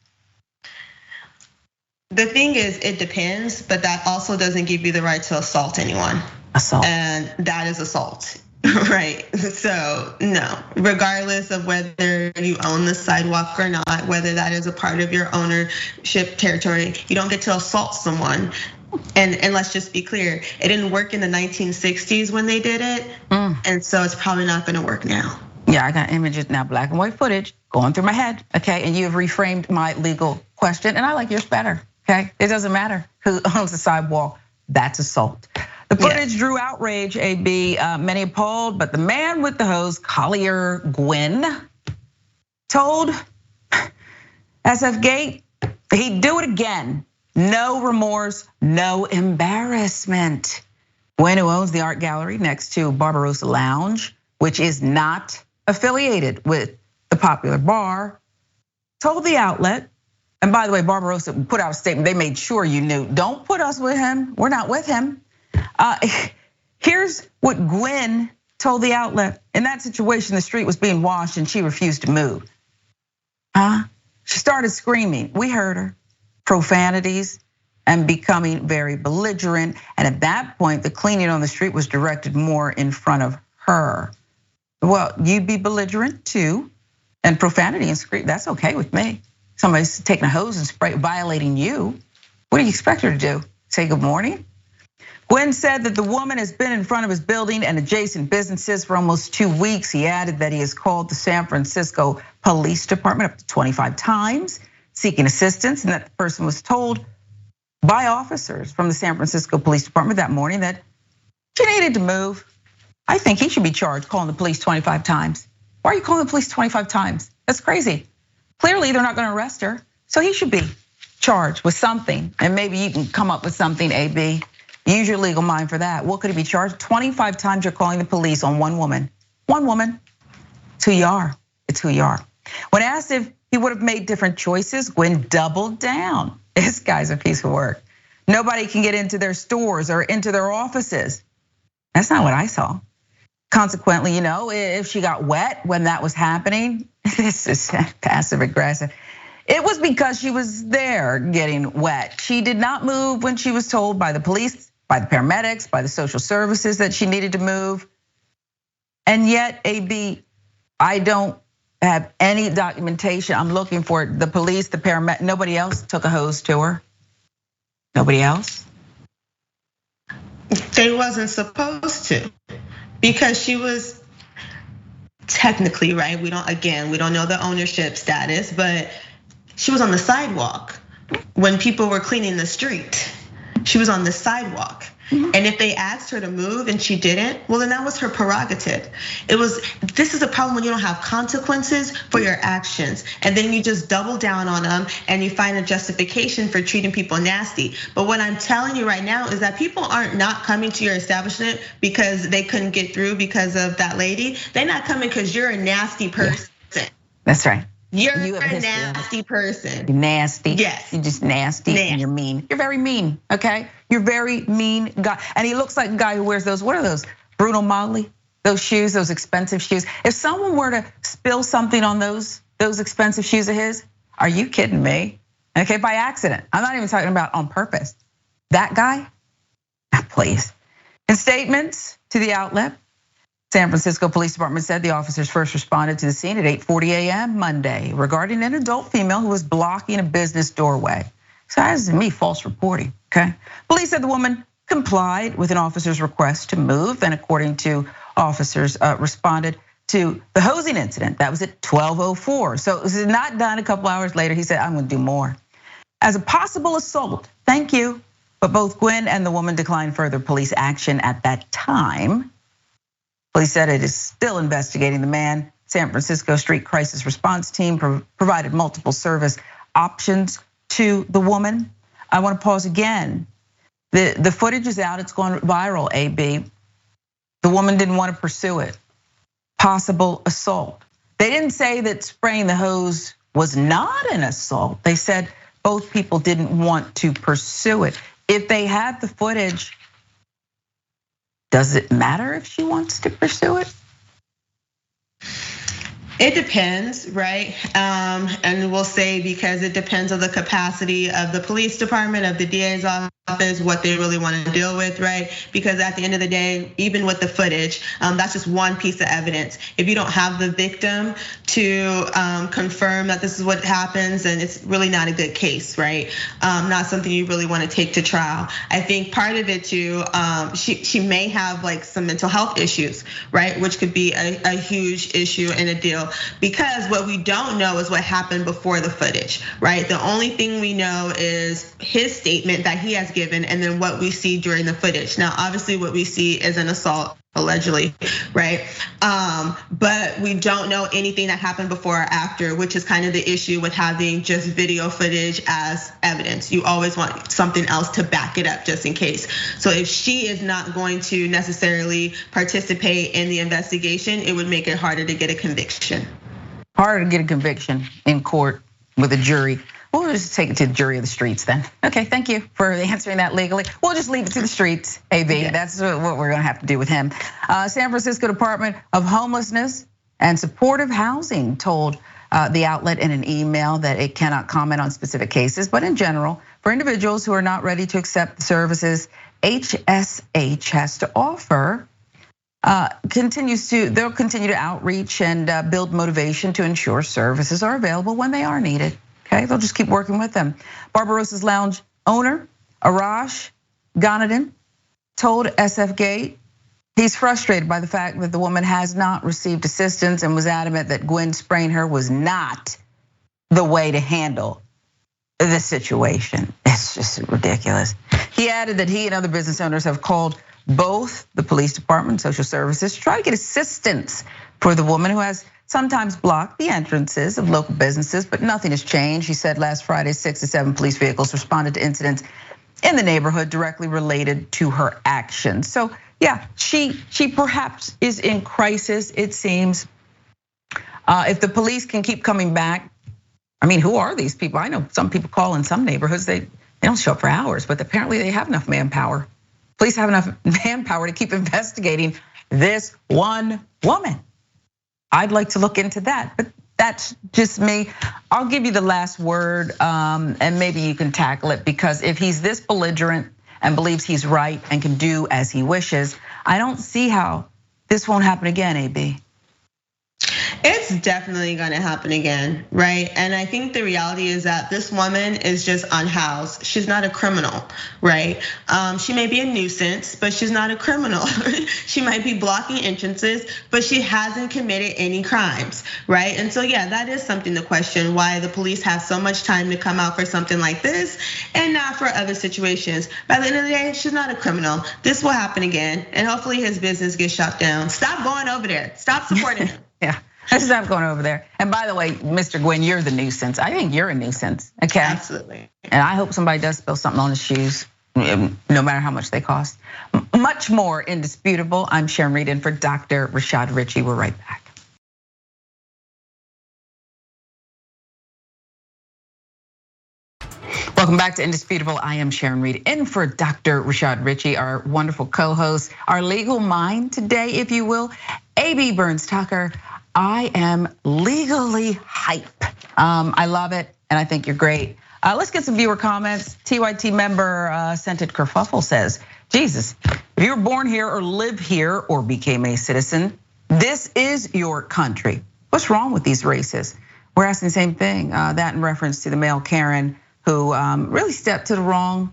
The thing is, it depends, but that also doesn't give you the right to assault anyone. Assault. And that is assault, right? So no, regardless of whether you own the sidewalk or not, whether that is a part of your ownership territory, you don't get to assault someone. And let's just be clear, it didn't work in the 1960s when they did it. And so it's probably not gonna work now. Yeah, I got images now, black and white footage going through my head, okay? And you have reframed my legal question, and I like yours better, okay? It doesn't matter who owns the sidewalk, that's assault. The footage drew outrage, AB, many appalled, but the man with the hose, Collier Gwen, told SF Gate he'd do it again. No remorse, no embarrassment. Gwen, who owns the art gallery next to Barbarossa Lounge, which is not affiliated with the popular bar, told the outlet, and by the way, Barbarossa put out a statement, they made sure you knew, don't put us with him, we're not with him. Here's what Gwen told the outlet. In that situation, the street was being washed and she refused to move. She started screaming, we heard her, profanities and becoming very belligerent. And at that point, the cleaning on the street was directed more in front of her. Well, you'd be belligerent too, and profanity and scream, that's okay with me. Somebody's taking a hose and spray, violating you. What do you expect her to do? Say good morning? Gwen said that the woman has been in front of his building and adjacent businesses for almost 2 weeks. He added that he has called the San Francisco Police Department up to 25 times, seeking assistance, and that the person was told by officers from the San Francisco Police Department that morning that she needed to move. I think he should be charged calling the police 25 times. Why are you calling the police 25 times? That's crazy. Clearly they're not gonna arrest her, so he should be charged with something. And maybe you can come up with something, AB. Use your legal mind for that. What could he be charged? 25 times you're calling the police on one woman. One woman, it's who you are, it's who you are. When asked if he would have made different choices, Gwen doubled down. This guy's a piece of work. Nobody can get into their stores or into their offices. That's not what I saw. Consequently, if she got wet when that was happening, this is passive aggressive. It was because she was there getting wet. She did not move when she was told by the police, by the paramedics, by the social services that she needed to move. And yet, AB, I don't have any documentation. I'm looking for it. The police, the paramedic, nobody else took a hose to her. Nobody else? They wasn't supposed to, because she was technically, right? We don't know the ownership status, but she was on the sidewalk when people were cleaning the street. She was on the sidewalk. And if they asked her to move and she didn't, well, then that was her prerogative. This is a problem when you don't have consequences for your actions. And then you just double down on them and you find a justification for treating people nasty. But what I'm telling you right now is that people aren't not coming to your establishment because they couldn't get through because of that lady. They're not coming because you're a nasty person. That's right. You're a nasty person. You're nasty. Yes. You're just nasty and you're mean. You're very mean, okay? You're very mean guy. And he looks like a guy who wears those, what are those? Bruno Magli, those shoes, those expensive shoes. If someone were to spill something on those expensive shoes of his, are you kidding me? Okay, by accident. I'm not even talking about on purpose. That guy, please. In statements to the outlet, San Francisco Police Department said the officers first responded to the scene at 8:40 a.m. Monday regarding an adult female who was blocking a business doorway. So that is to me false reporting, okay? Police said the woman complied with an officer's request to move, and according to officers, responded to the hosing incident. That was at 12:04. So it was not done a couple hours later. He said, I'm gonna do more. As a possible assault, thank you. But both Gwen and the woman declined further police action at that time. Police said it is still investigating the man. San Francisco Street Crisis Response Team provided multiple service options to the woman. I want to pause again. The footage is out, it's gone viral, AB. The woman didn't want to pursue it. Possible assault. They didn't say that spraying the hose was not an assault. They said both people didn't want to pursue it. If they had the footage, Does it matter if she wants to pursue it? It depends, right? And we'll say because it depends on the capacity of the police department, of the DA's office, what they really want to deal with, right? Because at the end of the day, even with the footage, that's just one piece of evidence. If you don't have the victim to confirm that this is what happens, then it's really not a good case, right? Not something you really want to take to trial. I think part of it too, she may have like some mental health issues, right? Which could be a huge issue and a deal. Because what we don't know is what happened before the footage, right? The only thing we know is his statement that he has given and then what we see during the footage. Now, obviously what we see is an assault, allegedly, right? But we don't know anything that happened before or after, which is kind of the issue with having just video footage as evidence. You always want something else to back it up just in case. So if she is not going to necessarily participate in the investigation, it would make it harder to get a conviction. Harder to get a conviction in court with a jury. We'll just take it to the jury of the streets then. Okay, thank you for answering that legally. We'll just leave it to the streets, AB. Yeah. That's what we're gonna have to do with him. San Francisco Department of Homelessness and Supportive Housing told the outlet in an email that it cannot comment on specific cases, but in general, for individuals who are not ready to accept the services HSH has to offer, they'll continue to outreach and build motivation to ensure services are available when they are needed. Okay, they'll just keep working with them. Barbarossa's Lounge owner, Arash Ghanadin, told SF Gate he's frustrated by the fact that the woman has not received assistance and was adamant that Gwen spraying her was not the way to handle the situation. It's just ridiculous. He added that he and other business owners have called both the police department, social services, to try to get assistance for the woman who has sometimes blocked the entrances of local businesses, but nothing has changed. He said last Friday, 6 to 7 police vehicles responded to incidents in the neighborhood directly related to her actions. So yeah, she perhaps is in crisis, it seems. If the police can keep coming back, I mean, who are these people? I know some people call in some neighborhoods, they don't show up for hours, but apparently they have enough manpower. Police have enough manpower to keep investigating this one woman. I'd like to look into that, but that's just me. I'll give you the last word, and maybe you can tackle it, because if he's this belligerent and believes he's right and can do as he wishes, I don't see how this won't happen again, AB. It's definitely gonna happen again, right? And I think the reality is that this woman is just unhoused. She's not a criminal, right? She may be a nuisance, but she's not a criminal. She might be blocking entrances, but she hasn't committed any crimes, right? And so yeah, that is something to question, why the police have so much time to come out for something like this and not for other situations. By the end of the day, she's not a criminal. This will happen again, and hopefully his business gets shut down. Stop going over there, stop supporting him. Yeah. Let's stop going over there. And by the way, Mr. Gwen, you're the nuisance. I think you're a nuisance, okay? Absolutely. And I hope somebody does spill something on his shoes, no matter how much they cost. Much more Indisputable. I'm Sharon Reed in for Dr. Rashad Richey. We're right back. Welcome back to Indisputable. I am Sharon Reed in for Dr. Rashad Richey, our wonderful co-host, our legal mind today, if you will, AB Burns Tucker. I am legally hype. I love it, and I think you're great. Let's get some viewer comments. TYT member Scented Kerfuffle says, Jesus, if you were born here or live here or became a citizen, this is your country. What's wrong with these races? We're asking the same thing. That in reference to the male Karen who really stepped to the wrong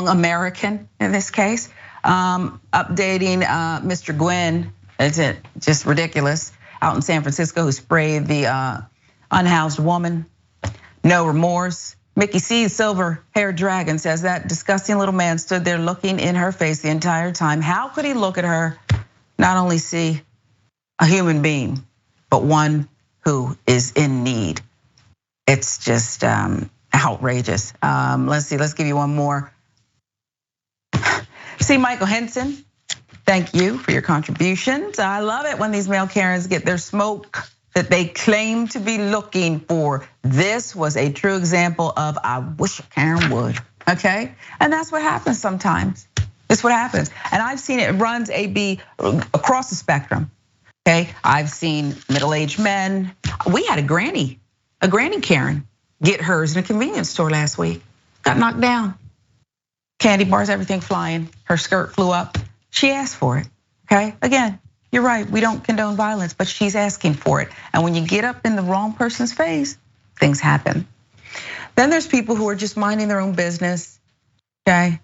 American in this case. Updating Mr. Gwen, is it just ridiculous? Out in San Francisco, who sprayed the unhoused woman. No remorse. Mickey C, silver-haired dragon, says that disgusting little man stood there looking in her face the entire time. How could he look at her, not only see a human being, but one who is in need? It's just outrageous. Let's see, let's give you one more. See, Michael Henson, thank you for your contributions. I love it when these male Karens get their smoke that they claim to be looking for. This was a true example of I wish a Karen would, okay? And that's what happens sometimes. It's what happens. And I've seen it runs AB across the spectrum. Okay, I've seen middle-aged men. We had a granny Karen, get hers in a convenience store last week. Got knocked down. Candy bars, everything flying. Her skirt flew up. She asked for it, okay? Again, you're right, we don't condone violence, but she's asking for it. And when you get up in the wrong person's face, things happen. Then there's people who are just minding their own business, okay?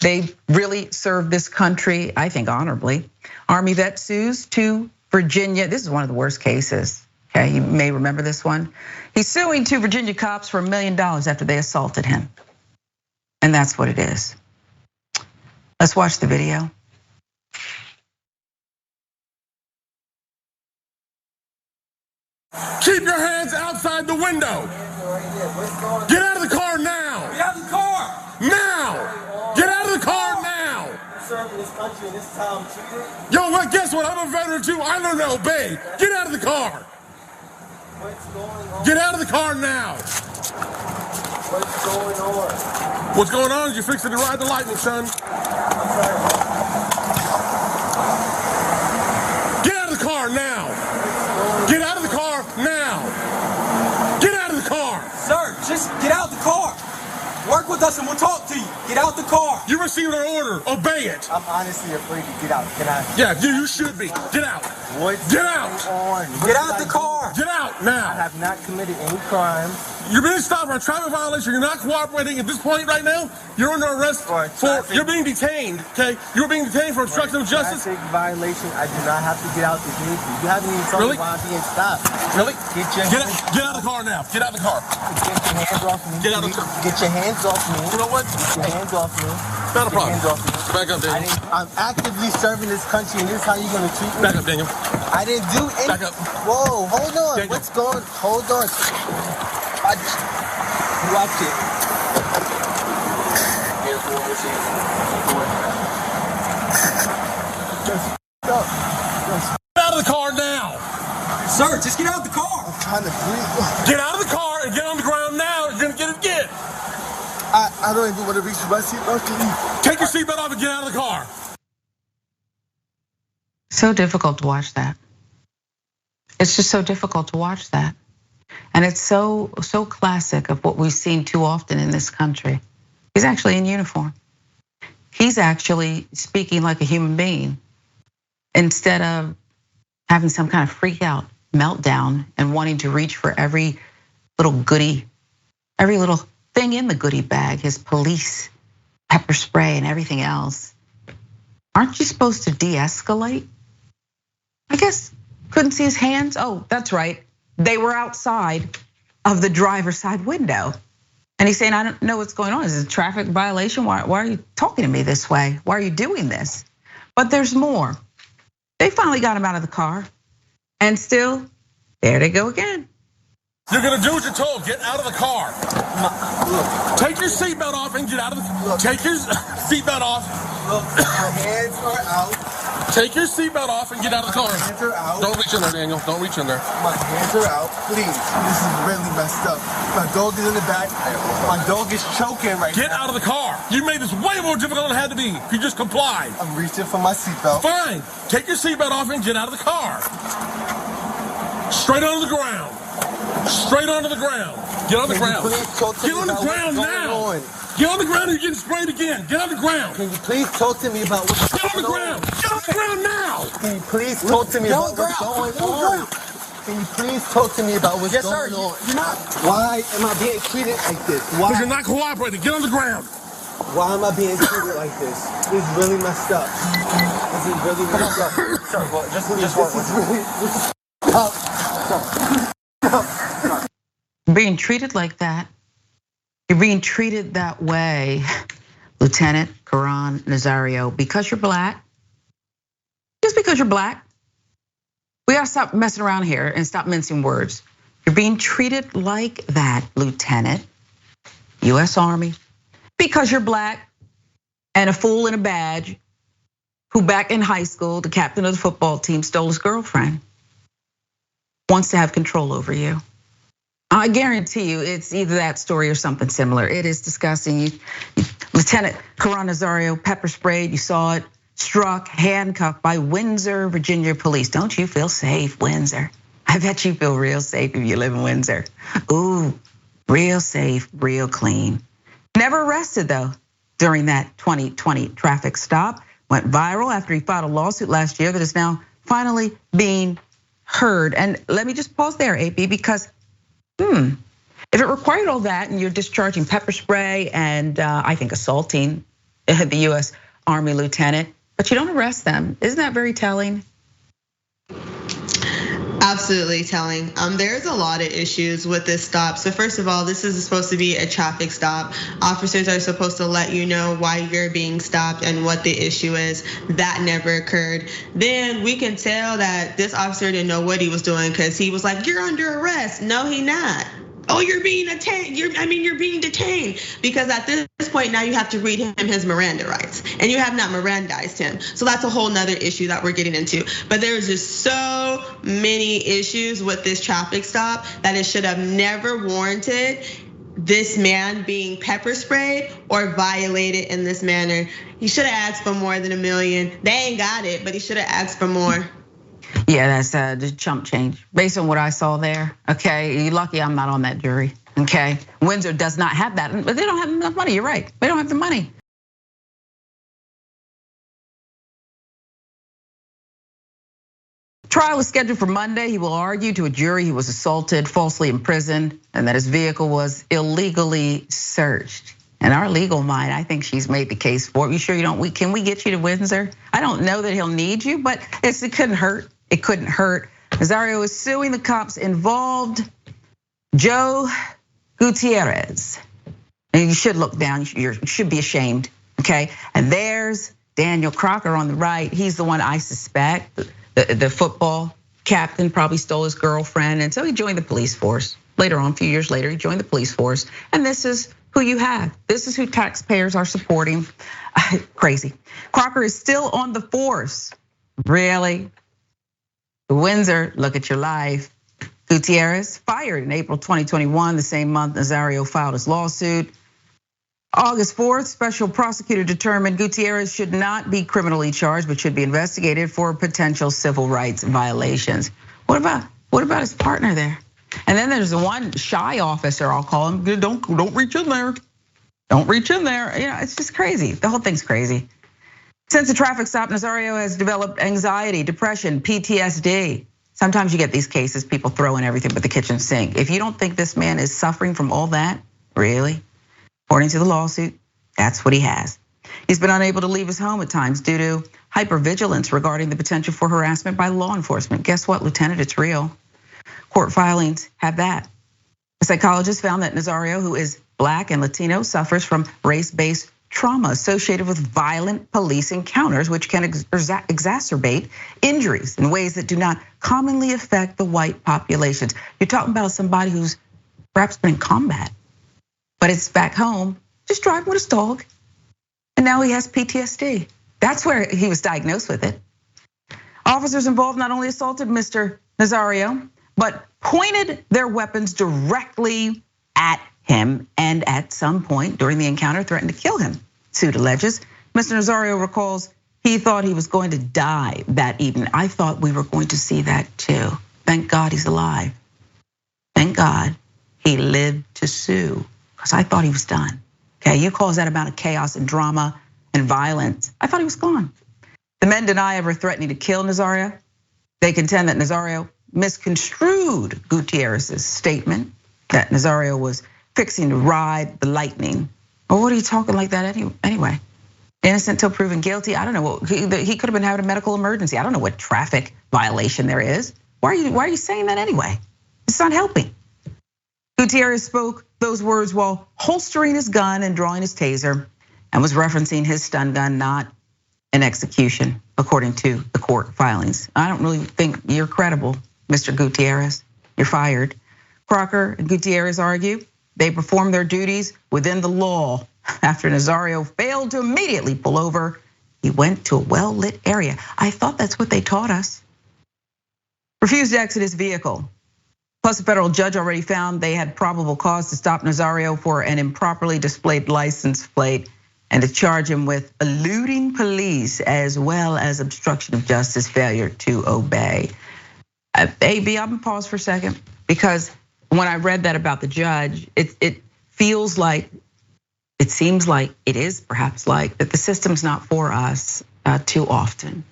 They really served this country, I think, honorably. Army vet sues to Virginia. This is one of the worst cases, okay? You may remember this one. He's suing two Virginia cops for $1 million after they assaulted him. And that's what it is. Let's watch the video. Keep your hands outside the window. Get out of the car now. Get out of the car! Now. Get out of the car now. Serving this country in this town, cheater. Yo, well, guess what? I'm a veteran too. I learned to obey. Get out of the car. What's going on? Get out of the car now. What's going on? What's going on is you're fixing to ride the lightning, son. I'm sorry. Get out of the car now. Get out of the car now. Get out of the car. Sir, just get out the car. Work with us and we'll talk to you. Get out the car. You received an order. Obey it. I'm honestly afraid to get out. Can I? Yeah, you should be. Get out. What's Get out. on? Get out the car. Get out I now. have not committed any crimes. You're being stopped for a traffic violation. You're not cooperating at this point right now. You're under arrest For a traffic- you're being detained, okay? You're being detained for obstruction of justice. Traffic violation. I do not have to get out the vehicle. You haven't even told Really? me why I'm being stopped. Really? Get Out of the car now. Get out of the car. your hands off me. Get out of the car. Get your hands off me. You know what? Get your hands off me. Not a Get your problem. hands off me. Back up, Daniel. I'm actively serving this country, and this is how you're gonna treat me. Back up, Daniel. I didn't do anything. Back up. Whoa, hold on. Daniel. What's going? Hold on. Watch it. Get out of the car now. Sir, just get out of the car. I'm trying to breathe. Get out of the car and get on the ground now. You're gonna get it again. I don't even want to reach my seatbelt. Take your seatbelt off and get out of the car. So difficult to watch that. It's just so difficult to watch that. And it's so classic of what we've seen too often in this country. He's actually in uniform. He's actually speaking like a human being instead of having some kind of freak out meltdown and wanting to reach for every little goodie, every little thing in the goodie bag, his police pepper spray and everything else. Aren't you supposed to de-escalate? I guess couldn't see his hands. Oh, that's right. They were outside of the driver's side window. And he's saying, I don't know what's going on. Is it a traffic violation? Why are you talking to me this way? Why are you doing this? But there's more. They finally got him out of the car. And still, there they go again. You're gonna do what you're told. Get out of the car. Take your seatbelt off and get out of the car. Take your seatbelt off. Look, my hands are out. Take your seatbelt off and get out of the car. My hands are out. Don't reach in there, Daniel. Don't reach in there. My hands are out. Please, this is really messed up. My dog is in the back. My dog is choking right Get now. out of the car. You made this way more difficult than it had to be. You just complied. I'm reaching for my seatbelt. Fine. Take your seatbelt off and get out of the car. Straight onto the ground. Straight onto the ground. Get on the ground. Please talk to Get me on the about ground what's going now. on. Get on the ground and you're getting sprayed again. Get on the ground. Can you please talk to me about what's Get on the going ground. Get on the ground now. Can you please talk to me about what's going on? Can you please talk to me about what's going on? You're not. Why am I being treated like this? Because you're Why? not cooperating. Get on the ground. Why am I being treated like this? This is really messed up. This is really messed up. Sir, well, just Being treated like that, you're being treated that way, Lieutenant Karan Nazario, because you're black. Just because you're black. We gotta stop messing around here and stop mincing words. You're being treated like that, Lieutenant, US Army, because you're black and a fool in a badge who back in high school, the captain of the football team stole his girlfriend, wants to have control over you. I guarantee you it's either that story or something similar. It is disgusting. Lieutenant Coron Nazario pepper sprayed, you saw it, struck, handcuffed by Windsor, Virginia police. Don't you feel safe, Windsor? I bet you feel real safe if you live in Windsor. Ooh, real safe, real clean. Never arrested though during that 2020 traffic stop. Went viral after he filed a lawsuit last year that is now finally being heard. And let me just pause there, AP, because if it required all that and you're discharging pepper spray and I think assaulting the US Army lieutenant, but you don't arrest them, isn't that very telling? Absolutely telling. There's a lot of issues with this stop. So first of all, this is supposed to be a traffic stop. Officers are supposed to let you know why you're being stopped and what the issue is. That never occurred. Then we can tell that this officer didn't know what he was doing because he was like, "You're under arrest." No, he not. Oh, you're being detained. You're being detained because at this point now you have to read him his Miranda rights, and you have not Mirandized him. So that's a whole nother issue that we're getting into. But there's just so many issues with this traffic stop that it should have never warranted this man being pepper sprayed or violated in this manner. He should have asked for more than $1 million. They ain't got it, but he should have asked for more. Yeah, that's just chump change. Based on what I saw there, okay, you're lucky I'm not on that jury, okay? Windsor does not have that, but they don't have enough money, you're right. They don't have the money. Trial is scheduled for Monday. He will argue to a jury he was assaulted, falsely imprisoned, and that his vehicle was illegally searched. In our legal mind, I think she's made the case for it. You sure you don't? Can we get you to Windsor? I don't know that he'll need you, but it couldn't hurt. It couldn't hurt. Nazario is suing the cops involved, Joe Gutierrez. And you should look down, you should be ashamed, okay? And there's Daniel Crocker on the right. He's the one I suspect, the football captain probably stole his girlfriend. And so he joined the police force. Later on, a few years later, he joined the police force. And this is who you have. This is who taxpayers are supporting. Crazy. Crocker is still on the force. Really? Windsor, look at your life. Gutierrez fired in April 2021, the same month Nazario filed his lawsuit. August 4th, special prosecutor determined Gutierrez should not be criminally charged, but should be investigated for potential civil rights violations. What about his partner there? And then there's the one shy officer, I'll call him. Don't reach in there. Don't reach in there. You know, it's just crazy. The whole thing's crazy. Since the traffic stop, Nazario has developed anxiety, depression, PTSD. Sometimes you get these cases, people throw in everything but the kitchen sink. If you don't think this man is suffering from all that, really? According to the lawsuit, that's what he has. He's been unable to leave his home at times due to hypervigilance regarding the potential for harassment by law enforcement. Guess what, Lieutenant, it's real. Court filings have that. A psychologist found that Nazario, who is Black and Latino, suffers from race-based trauma associated with violent police encounters, which can exacerbate injuries in ways that do not commonly affect the white populations. You're talking about somebody who's perhaps been in combat, but it's back home, just driving with his dog, and now he has PTSD. That's where he was diagnosed with it. Officers involved not only assaulted Mr. Nazario, but pointed their weapons directly at him, and at some point during the encounter threatened to kill him. Suit alleges. Mr. Nazario recalls he thought he was going to die that evening. I thought we were going to see that too. Thank God he's alive. Thank God he lived to sue, because I thought he was done. Okay, you cause that amount of chaos and drama and violence, I thought he was gone. The men deny ever threatening to kill Nazario. They contend that Nazario misconstrued Gutierrez's statement that Nazario was fixing to ride the lightning. Well, what are you talking like that anyway? Innocent till proven guilty. I don't know. He could have been having a medical emergency. I don't know what traffic violation there is. Why are you saying that anyway? It's not helping. Gutierrez spoke those words while holstering his gun and drawing his taser, and was referencing his stun gun, not an execution, according to the court filings. I don't really think you're credible, Mr. Gutierrez. You're fired. Crocker and Gutierrez argue they performed their duties within the law. After Nazario failed to immediately pull over, he went to a well-lit area. I thought that's what they taught us. Refused to exit his vehicle. Plus, a federal judge already found they had probable cause to stop Nazario for an improperly displayed license plate and to charge him with eluding police as well as obstruction of justice, failure to obey. AB, I'm gonna pause for a second because when I read that about the judge, it feels like, it seems like, it is perhaps like that the system's not for us too often.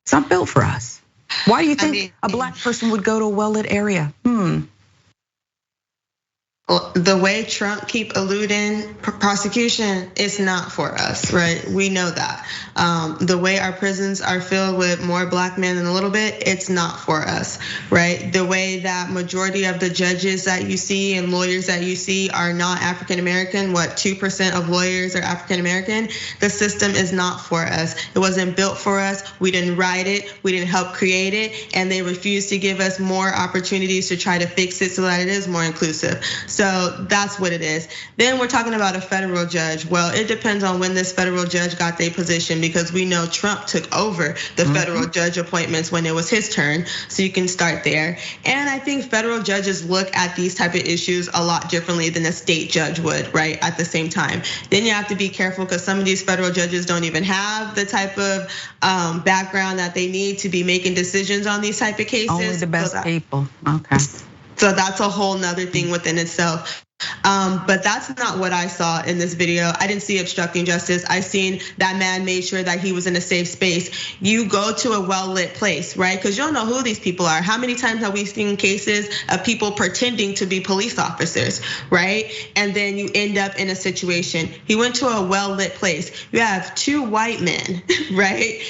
It's not built for us. Why do you think a black person would go to a well-lit area? The way Trump keep eluding prosecution is not for us, right? We know that. The way our prisons are filled with more black men in a little bit, it's not for us, right? The way that majority of the judges that you see and lawyers that you see are not African American, 2% of lawyers are African American? The system is not for us. It wasn't built for us. We didn't write it, we didn't help create it, and they refuse to give us more opportunities to try to fix it so that it is more inclusive. So that's what it is. Then we're talking about a federal judge. Well, it depends on when this federal judge got their position because we know Trump took over the federal judge appointments when it was his turn. So you can start there. And I think federal judges look at these type of issues a lot differently than a state judge would, right? At the same time. Then you have to be careful because some of these federal judges don't even have the type of background that they need to be making decisions on these type of cases. Only the best people, okay. So that's a whole nother thing within itself. But that's not what I saw in this video. I didn't see obstructing justice. I seen that man made sure that he was in a safe space. You go to a well-lit place, right? Because you don't know who these people are. How many times have we seen cases of people pretending to be police officers, right? And then you end up in a situation. He went to a well-lit place. You have 2 white men, right?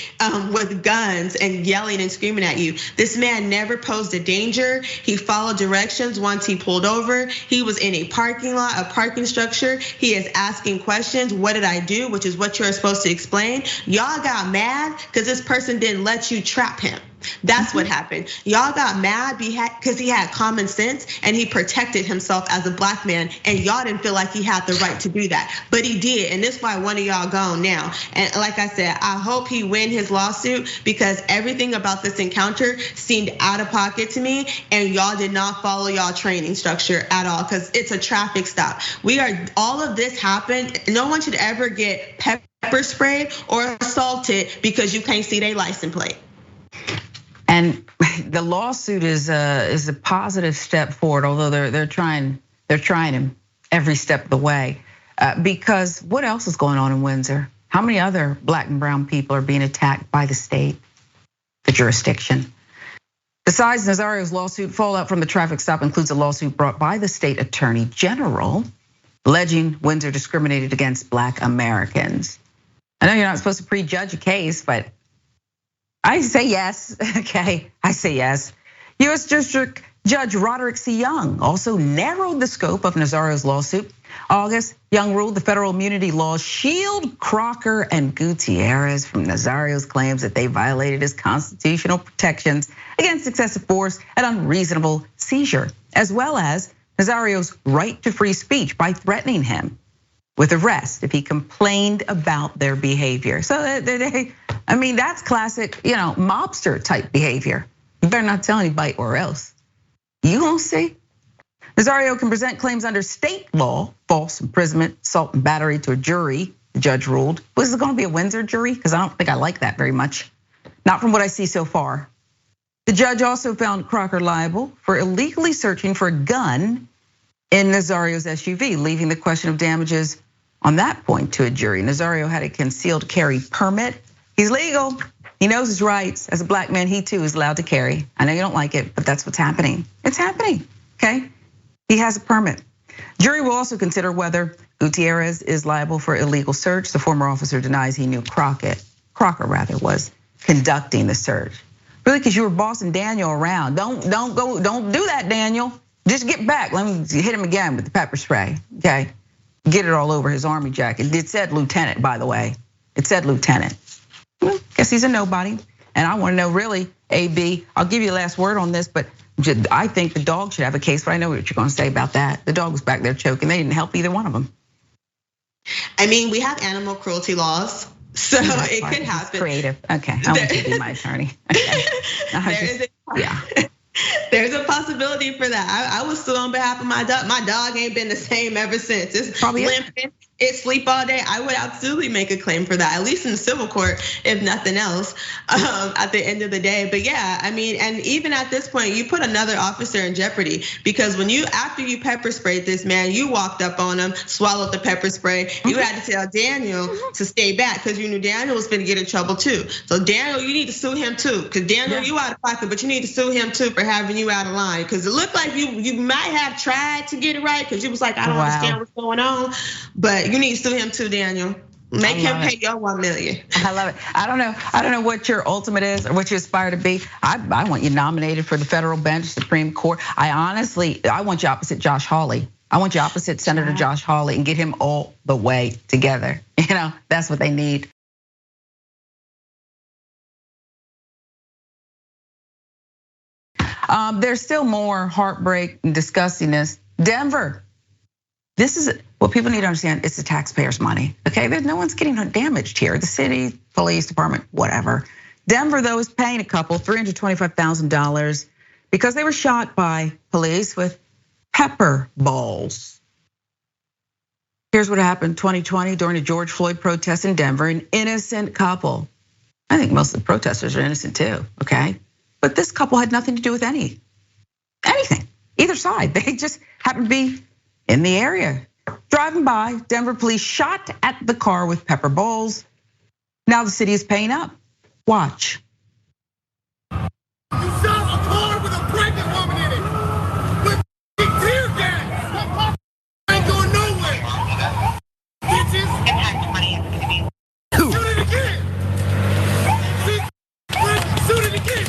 With guns and yelling and screaming at you. This man never posed a danger. He followed directions once he pulled over. He was in a parking lot, a parking structure. He is asking questions. What did I do? Which is what you're supposed to explain. Y'all got mad because this person didn't let you trap him. That's what happened. Y'all got mad because he had common sense and he protected himself as a black man, and y'all didn't feel like he had the right to do that, but he did, and this is why one of y'all gone now. And like I said, I hope he win his lawsuit because everything about this encounter seemed out of pocket to me, and y'all did not follow y'all training structure at all because it's a traffic stop. All of this happened. No one should ever get pepper sprayed or assaulted because you can't see their license plate. And the lawsuit is a positive step forward, although they're trying him every step of the way. Because what else is going on in Windsor? How many other black and brown people are being attacked by the state, the jurisdiction? Besides Nazario's lawsuit, fallout from the traffic stop includes a lawsuit brought by the state attorney general, alleging Windsor discriminated against black Americans. I know you're not supposed to prejudge a case, but I say yes, okay, I say yes. US District Judge Roderick C. Young also narrowed the scope of Nazario's lawsuit. August, Young ruled the federal immunity laws shield Crocker and Gutierrez from Nazario's claims that they violated his constitutional protections against excessive force and unreasonable seizure, as well as Nazario's right to free speech by threatening him with arrest if he complained about their behavior. So I mean, that's classic, mobster type behavior. You better not tell anybody or else. You gonna see? Nazario can present claims under state law, false imprisonment, assault and battery to a jury, the judge ruled. Was it gonna be a Windsor jury? Because I don't think I like that very much. Not from what I see so far. The judge also found Crocker liable for illegally searching for a gun in Nazario's SUV, leaving the question of damages on that point to a jury. Nazario had a concealed carry permit. He's legal, he knows his rights. As a black man, he too is allowed to carry. I know you don't like it, but that's what's happening. It's happening, okay? He has a permit. Jury will also consider whether Gutierrez is liable for illegal search. The former officer denies he knew Crocker was conducting the search. Really, because you were bossing Daniel around. Don't do that, Daniel. Just get back, let me hit him again with the pepper spray, okay? Get it all over his army jacket. It said lieutenant, by the way. It said lieutenant. Well, guess he's a nobody. And I wanna know really, AB, I'll give you the last word on this, but I think the dog should have a case, but I know what you're gonna say about that. The dog was back there choking, they didn't help either one of them. I mean, we have animal cruelty laws, so it could happen. Creative, okay, I want you to be my attorney. Okay. There's a possibility for that. I was still on behalf of my dog. My dog ain't been the same ever since. It's probably limping. It sleep all day. I would absolutely make a claim for that, at least in civil court, if nothing else, at the end of the day. But yeah, I mean, and even at this point, you put another officer in jeopardy, because after you pepper sprayed this man, you walked up on him, swallowed the pepper spray. You had to tell Daniel to stay back, because you knew Daniel was gonna get in trouble too. So Daniel, you need to sue him too, because Daniel, you out of pocket, but you need to sue him too for having you out of line. Because it looked like you might have tried to get it right, because you was like, I don't understand what's going on, but you need to sue him too, Daniel. Make him pay your $1 million. I love it. I don't know what your ultimate is or what you aspire to be. I want you nominated for the federal bench, Supreme Court. I want you opposite Josh Hawley. I want you opposite Senator Josh Hawley and get him all the way together. That's what they need. There's still more heartbreak and disgustingness. Denver. This is what people need to understand. It's the taxpayers' money, okay? No one's getting damaged here. The city, police department, whatever. Denver, though, is paying a couple $325,000 because they were shot by police with pepper balls. Here's what happened in 2020 during a George Floyd protest in Denver. An innocent couple. I think most of the protesters are innocent too, okay? But this couple had nothing to do with anything, either side. They just happened to be in the area. Driving by, Denver police shot at the car with pepper balls. Now the city is paying up. Watch. You shot a car with a pregnant woman in it. With tear gas. Ain't going nowhere. Bitches. Shoot it again. Shoot it again.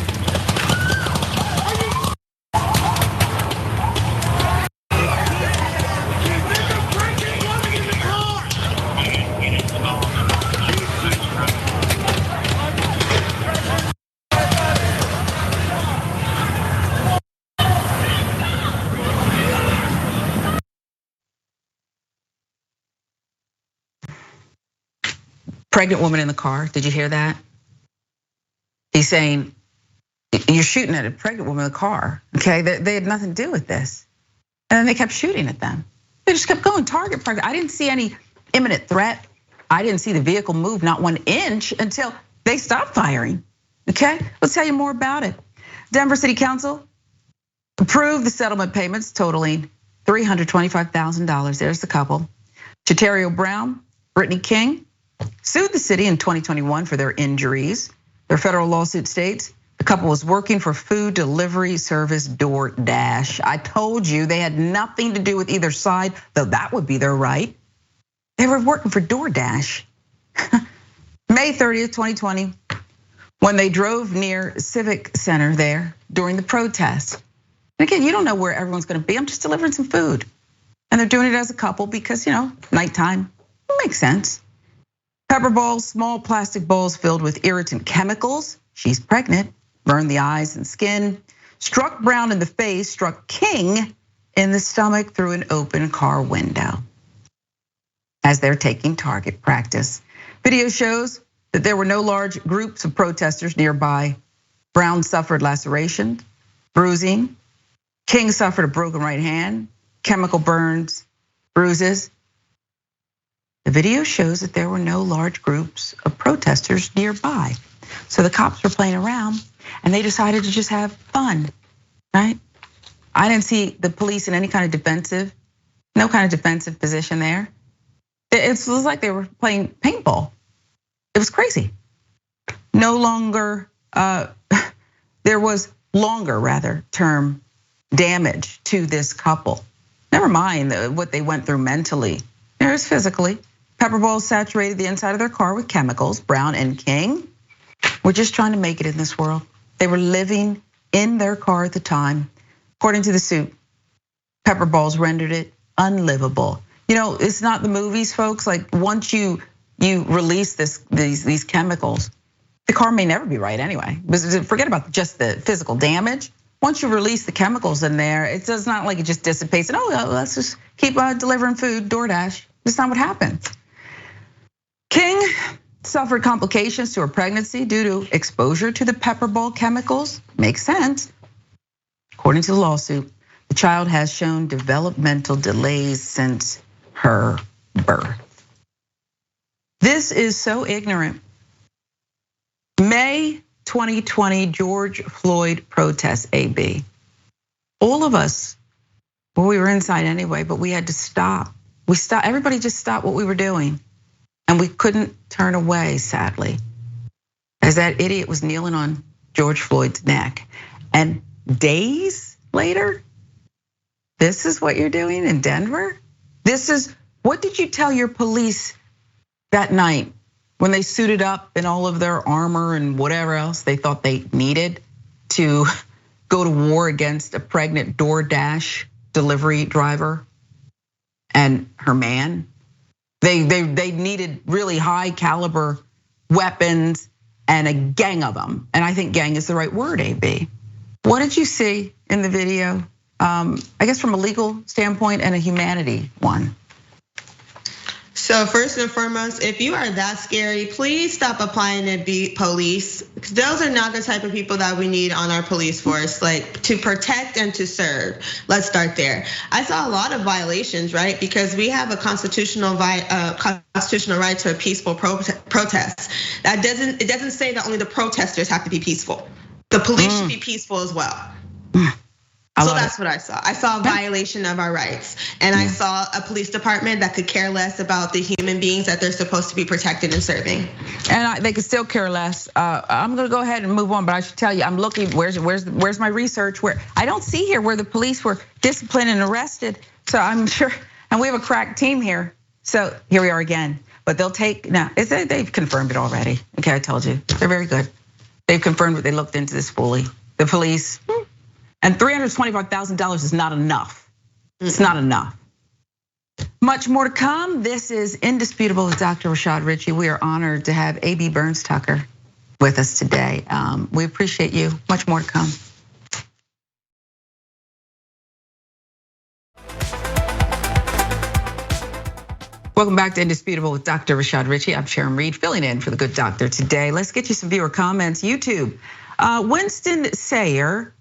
Pregnant woman in the car. Did you hear that? He's saying, you're shooting at a pregnant woman in the car. Okay, they had nothing to do with this. And then they kept shooting at them. They just kept going, target pregnant. I didn't see any imminent threat. I didn't see the vehicle move not 1 inch until they stopped firing. Okay, let's tell you more about it. Denver City Council approved the settlement payments totaling $325,000. There's the couple. Chaterio Brown, Brittany King, sued the city in 2021 for their injuries. Their federal lawsuit states the couple was working for food delivery service DoorDash. I told you they had nothing to do with either side, though that would be their right. They were working for DoorDash. May 30th, 2020, when they drove near Civic Center there during the protest. And again, you don't know where everyone's gonna be. I'm just delivering some food. And they're doing it as a couple because, nighttime, it makes sense. Pepper balls, small plastic bowls filled with irritant chemicals. She's pregnant, burned the eyes and skin, struck Brown in the face, struck King in the stomach through an open car window as they're taking target practice. Video shows that there were no large groups of protesters nearby. Brown suffered lacerations, bruising. King suffered a broken right hand, chemical burns, bruises. The video shows that there were no large groups of protesters nearby. So the cops were playing around and they decided to just have fun, right? I didn't see the police in any kind of defensive, no kind of defensive position there. It was like they were playing paintball. It was crazy. No longer, there was longer rather term damage to this couple. Never mind what they went through mentally. There's physically. Pepper balls saturated the inside of their car with chemicals. Brown and King were just trying to make it in this world. They were living in their car at the time. According to the suit, pepper balls rendered it unlivable. It's not the movies, folks. Like once you release these chemicals, the car may never be right anyway. Forget about just the physical damage. Once you release the chemicals in there, it's not like it just dissipates and let's just keep delivering food, DoorDash. That's not what happened. King suffered complications to her pregnancy due to exposure to the pepper ball chemicals. Makes sense. according to the lawsuit, the child has shown developmental delays since her birth. This is so ignorant. May 2020 George Floyd protests, AB. All of us, well, we were inside anyway, but we had to stop. Everybody just stopped what we were doing. And we couldn't turn away, sadly, as that idiot was kneeling on George Floyd's neck. And days later, this is what you're doing in Denver? What did you tell your police that night when they suited up in all of their armor and whatever else they thought they needed to go to war against a pregnant DoorDash delivery driver and her man? They needed really high caliber weapons and a gang of them. And I think gang is the right word, AB. What did you see in the video? I guess from a legal standpoint and a humanity one. So first and foremost, if you are that scary, please stop applying to be police. Those are not the type of people that we need on our police force, like to protect and to serve. Let's start there. I saw a lot of violations, right? Because we have a constitutional right to a peaceful protest. It doesn't say that only the protesters have to be peaceful. The police should be peaceful as well. So that's what I saw. I saw a violation of our rights. And I saw a police department that could care less about the human beings that they're supposed to be protecting and serving. And they could still care less. I'm gonna go ahead and move on, but I should tell you, I'm looking, where's my research? Where I don't see here where the police were disciplined and arrested. So I'm sure, and we have a crack team here. So here we are again. But they'll take, now, they've confirmed it already. Okay, I told you, they're very good. They've confirmed that they looked into this fully. The police, and $325,000 is not enough. It's not enough. Much more to come. This is Indisputable with Dr. Rashad Richey. We are honored to have AB Burns Tucker with us today. We appreciate you. Much more to come. Welcome back to Indisputable with Dr. Rashad Richey. I'm Sharon Reed, filling in for the good doctor today. Let's get you some viewer comments. YouTube, Winston Sayer.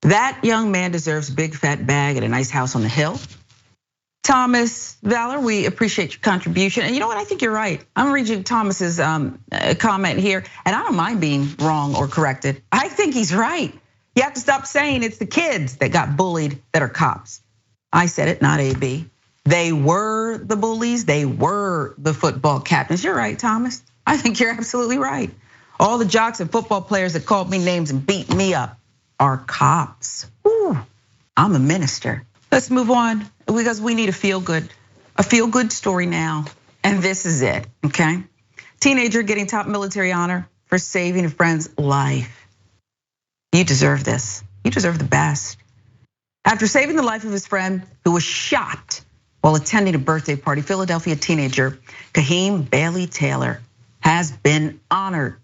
That young man deserves a big fat bag and a nice house on the hill. Thomas Valor, we appreciate your contribution. And you know what, I think you're right. I'm reading Thomas's comment here, and I don't mind being wrong or corrected. I think he's right. You have to stop saying it's the kids that got bullied that are cops. I said it, not AB. They were the bullies, they were the football captains. You're right, Thomas. I think you're absolutely right. All the jocks and football players that called me names and beat me up are cops. Ooh, I'm a minister. Let's move on because we need a feel good story now. And this is it, okay? Teenager getting top military honor for saving a friend's life. You deserve this. You deserve the best. After saving the life of his friend who was shot while attending a birthday party, Philadelphia teenager Kahim Bailey Taylor has been honored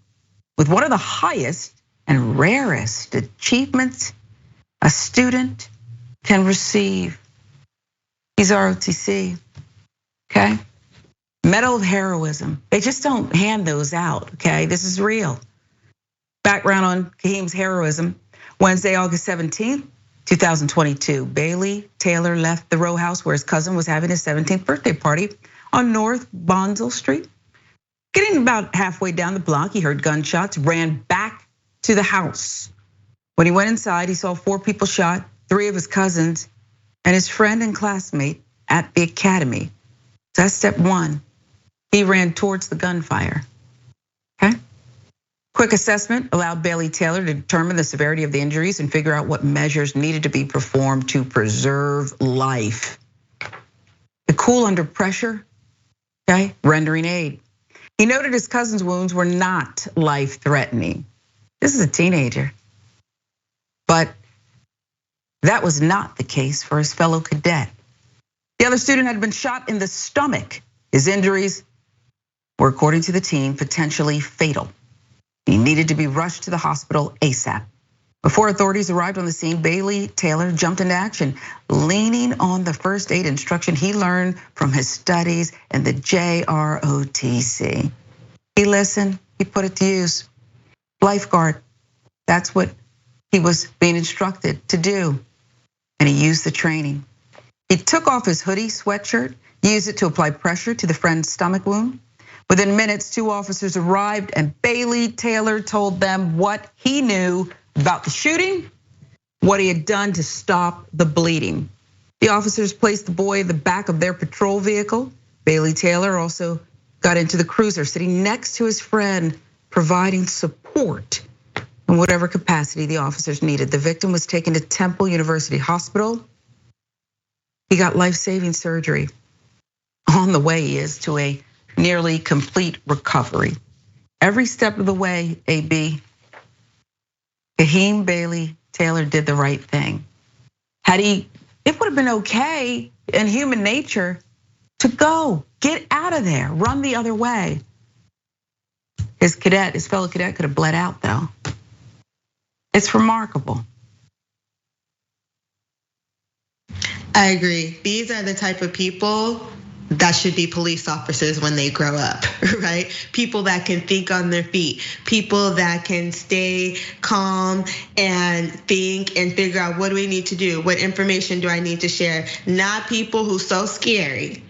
with one of the highest and rarest achievements a student can receive. He's ROTC, okay? Medal of Heroism. They just don't hand those out, okay? This is real. Background on Kahim's heroism. Wednesday, August 17th, 2022. Bailey Taylor left the row house where his cousin was having his 17th birthday party on North Bonsall Street. Getting about halfway down the block, he heard gunshots, ran back to the house. When he went inside, he saw 4 people shot, 3 of his cousins, and his friend and classmate at the academy. So that's step 1. He ran towards the gunfire, okay? Quick assessment allowed Bailey Taylor to determine the severity of the injuries and figure out what measures needed to be performed to preserve life. The cool under pressure, okay, rendering aid. He noted his cousin's wounds were not life-threatening. This is a teenager. But that was not the case for his fellow cadet. The other student had been shot in the stomach. His injuries were, according to the team, potentially fatal. He needed to be rushed to the hospital ASAP. Before authorities arrived on the scene, Bailey Taylor jumped into action, leaning on the first aid instruction he learned from his studies in the JROTC. He listened, he put it to use. Lifeguard, that's what he was being instructed to do, and he used the training. He took off his hoodie sweatshirt, used it to apply pressure to the friend's stomach wound. Within minutes, 2 officers arrived, and Bailey Taylor told them what he knew about the shooting, what he had done to stop the bleeding. The officers placed the boy in the back of their patrol vehicle. Bailey Taylor also got into the cruiser, sitting next to his friend, providing support in whatever capacity the officers needed. The victim was taken to Temple University Hospital. He got life-saving surgery. On the way, he is to a nearly complete recovery. Every step of the way, AB, Kahim Bailey Taylor did the right thing. It would have been okay in human nature to go, get out of there, run the other way. His fellow cadet could have bled out though. It's remarkable. I agree. These are the type of people that should be police officers when they grow up, right? People that can think on their feet, people that can stay calm and think and figure out, what do we need to do? What information do I need to share? Not people who so scary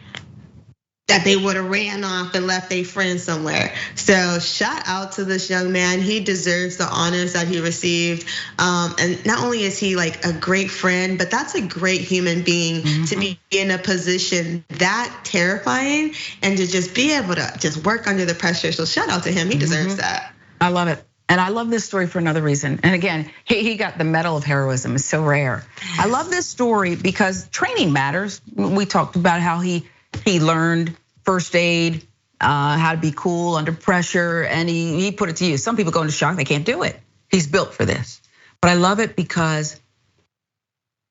that they would have ran off and left their friend somewhere. So shout out to this young man. He deserves the honors that he received. And not only is he like a great friend, but that's a great human being to be in a position that terrifying and to just be able to just work under the pressure. So shout out to him, he deserves that. I love it. And I love this story for another reason. And again, he got the Medal of Heroism, it's so rare. I love this story because training matters. We talked about how he learned first aid, how to be cool under pressure, and he put it to use. Some people go into shock, they can't do it. He's built for this. But I love it because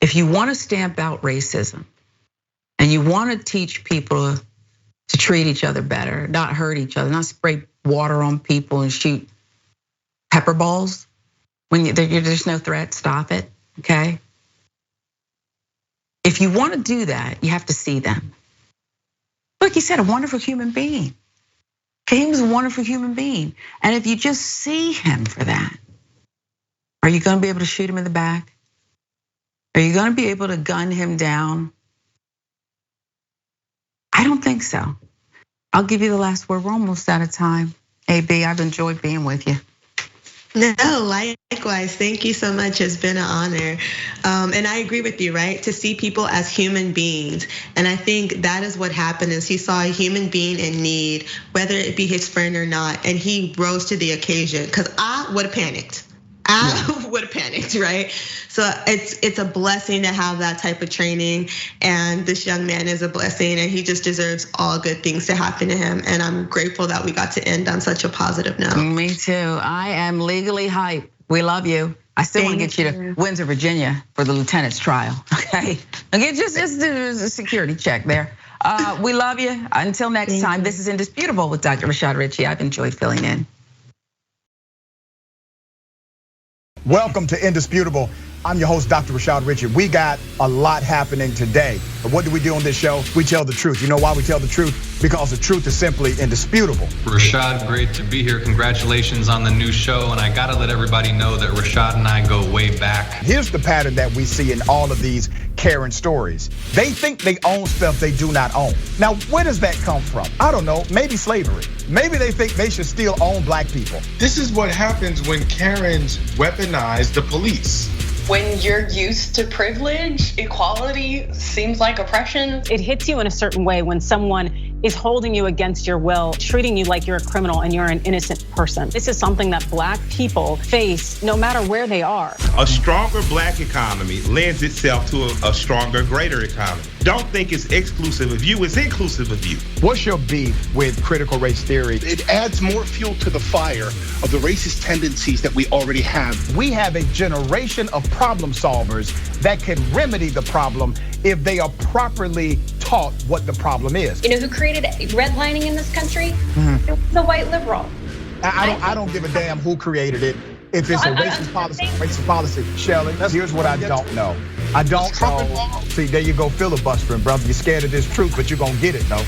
if you want to stamp out racism and you want to teach people to treat each other better, not hurt each other, not spray water on people and shoot pepper balls when there's no threat, stop it, okay? If you want to do that, you have to see them. Look, he said a wonderful human being. He was a wonderful human being. And if you just see him for that, are you gonna be able to shoot him in the back? Are you gonna be able to gun him down? I don't think so. I'll give you the last word. We're almost out of time. AB, I've enjoyed being with you. No, likewise. Thank you so much. It's been an honor. And I agree with you, right? To see people as human beings. And I think that is what happened is he saw a human being in need, whether it be his friend or not. And he rose to the occasion because I would have panicked. Would have panicked, right? So it's a blessing to have that type of training. And this young man is a blessing and he just deserves all good things to happen to him. And I'm grateful that we got to end on such a positive note. Me too, I am legally hyped. We love you. I still want to get you to Windsor, Virginia for the lieutenant's trial, okay? Okay, just do a security check there. We love you. Until next time, this is Indisputable with Dr. Rashad Richey. I've enjoyed filling in. Welcome to Indisputable. I'm your host, Dr. Rashad Richey. We got a lot happening today. But what do we do on this show? We tell the truth. You know why we tell the truth? Because the truth is simply indisputable. Rashad, great to be here. Congratulations on the new show. And I gotta let everybody know that Rashad and I go way back. Here's the pattern that we see in all of these Karen stories. They think they own stuff they do not own. Now, where does that come from? I don't know, maybe slavery. Maybe they think they should still own black people. This is what happens when Karens weaponize the police. When you're used to privilege, equality seems like oppression. It hits you in a certain way when someone is holding you against your will, treating you like you're a criminal and you're an innocent person. This is something that black people face no matter where they are. A stronger black economy lends itself to a stronger, greater economy. Don't think it's exclusive of you, it's inclusive of you. What's your beef with critical race theory? It adds more fuel to the fire of the racist tendencies that we already have. We have a generation of problem solvers that can remedy the problem if they are properly taught what the problem is. You know who created redlining in this country? It was a white liberal. I don't give a damn who created it. If it's a racist policy, Shelley, here's what I don't know. I don't know. See, there you go filibustering, brother. You're scared of this truth, but you're gonna get it though.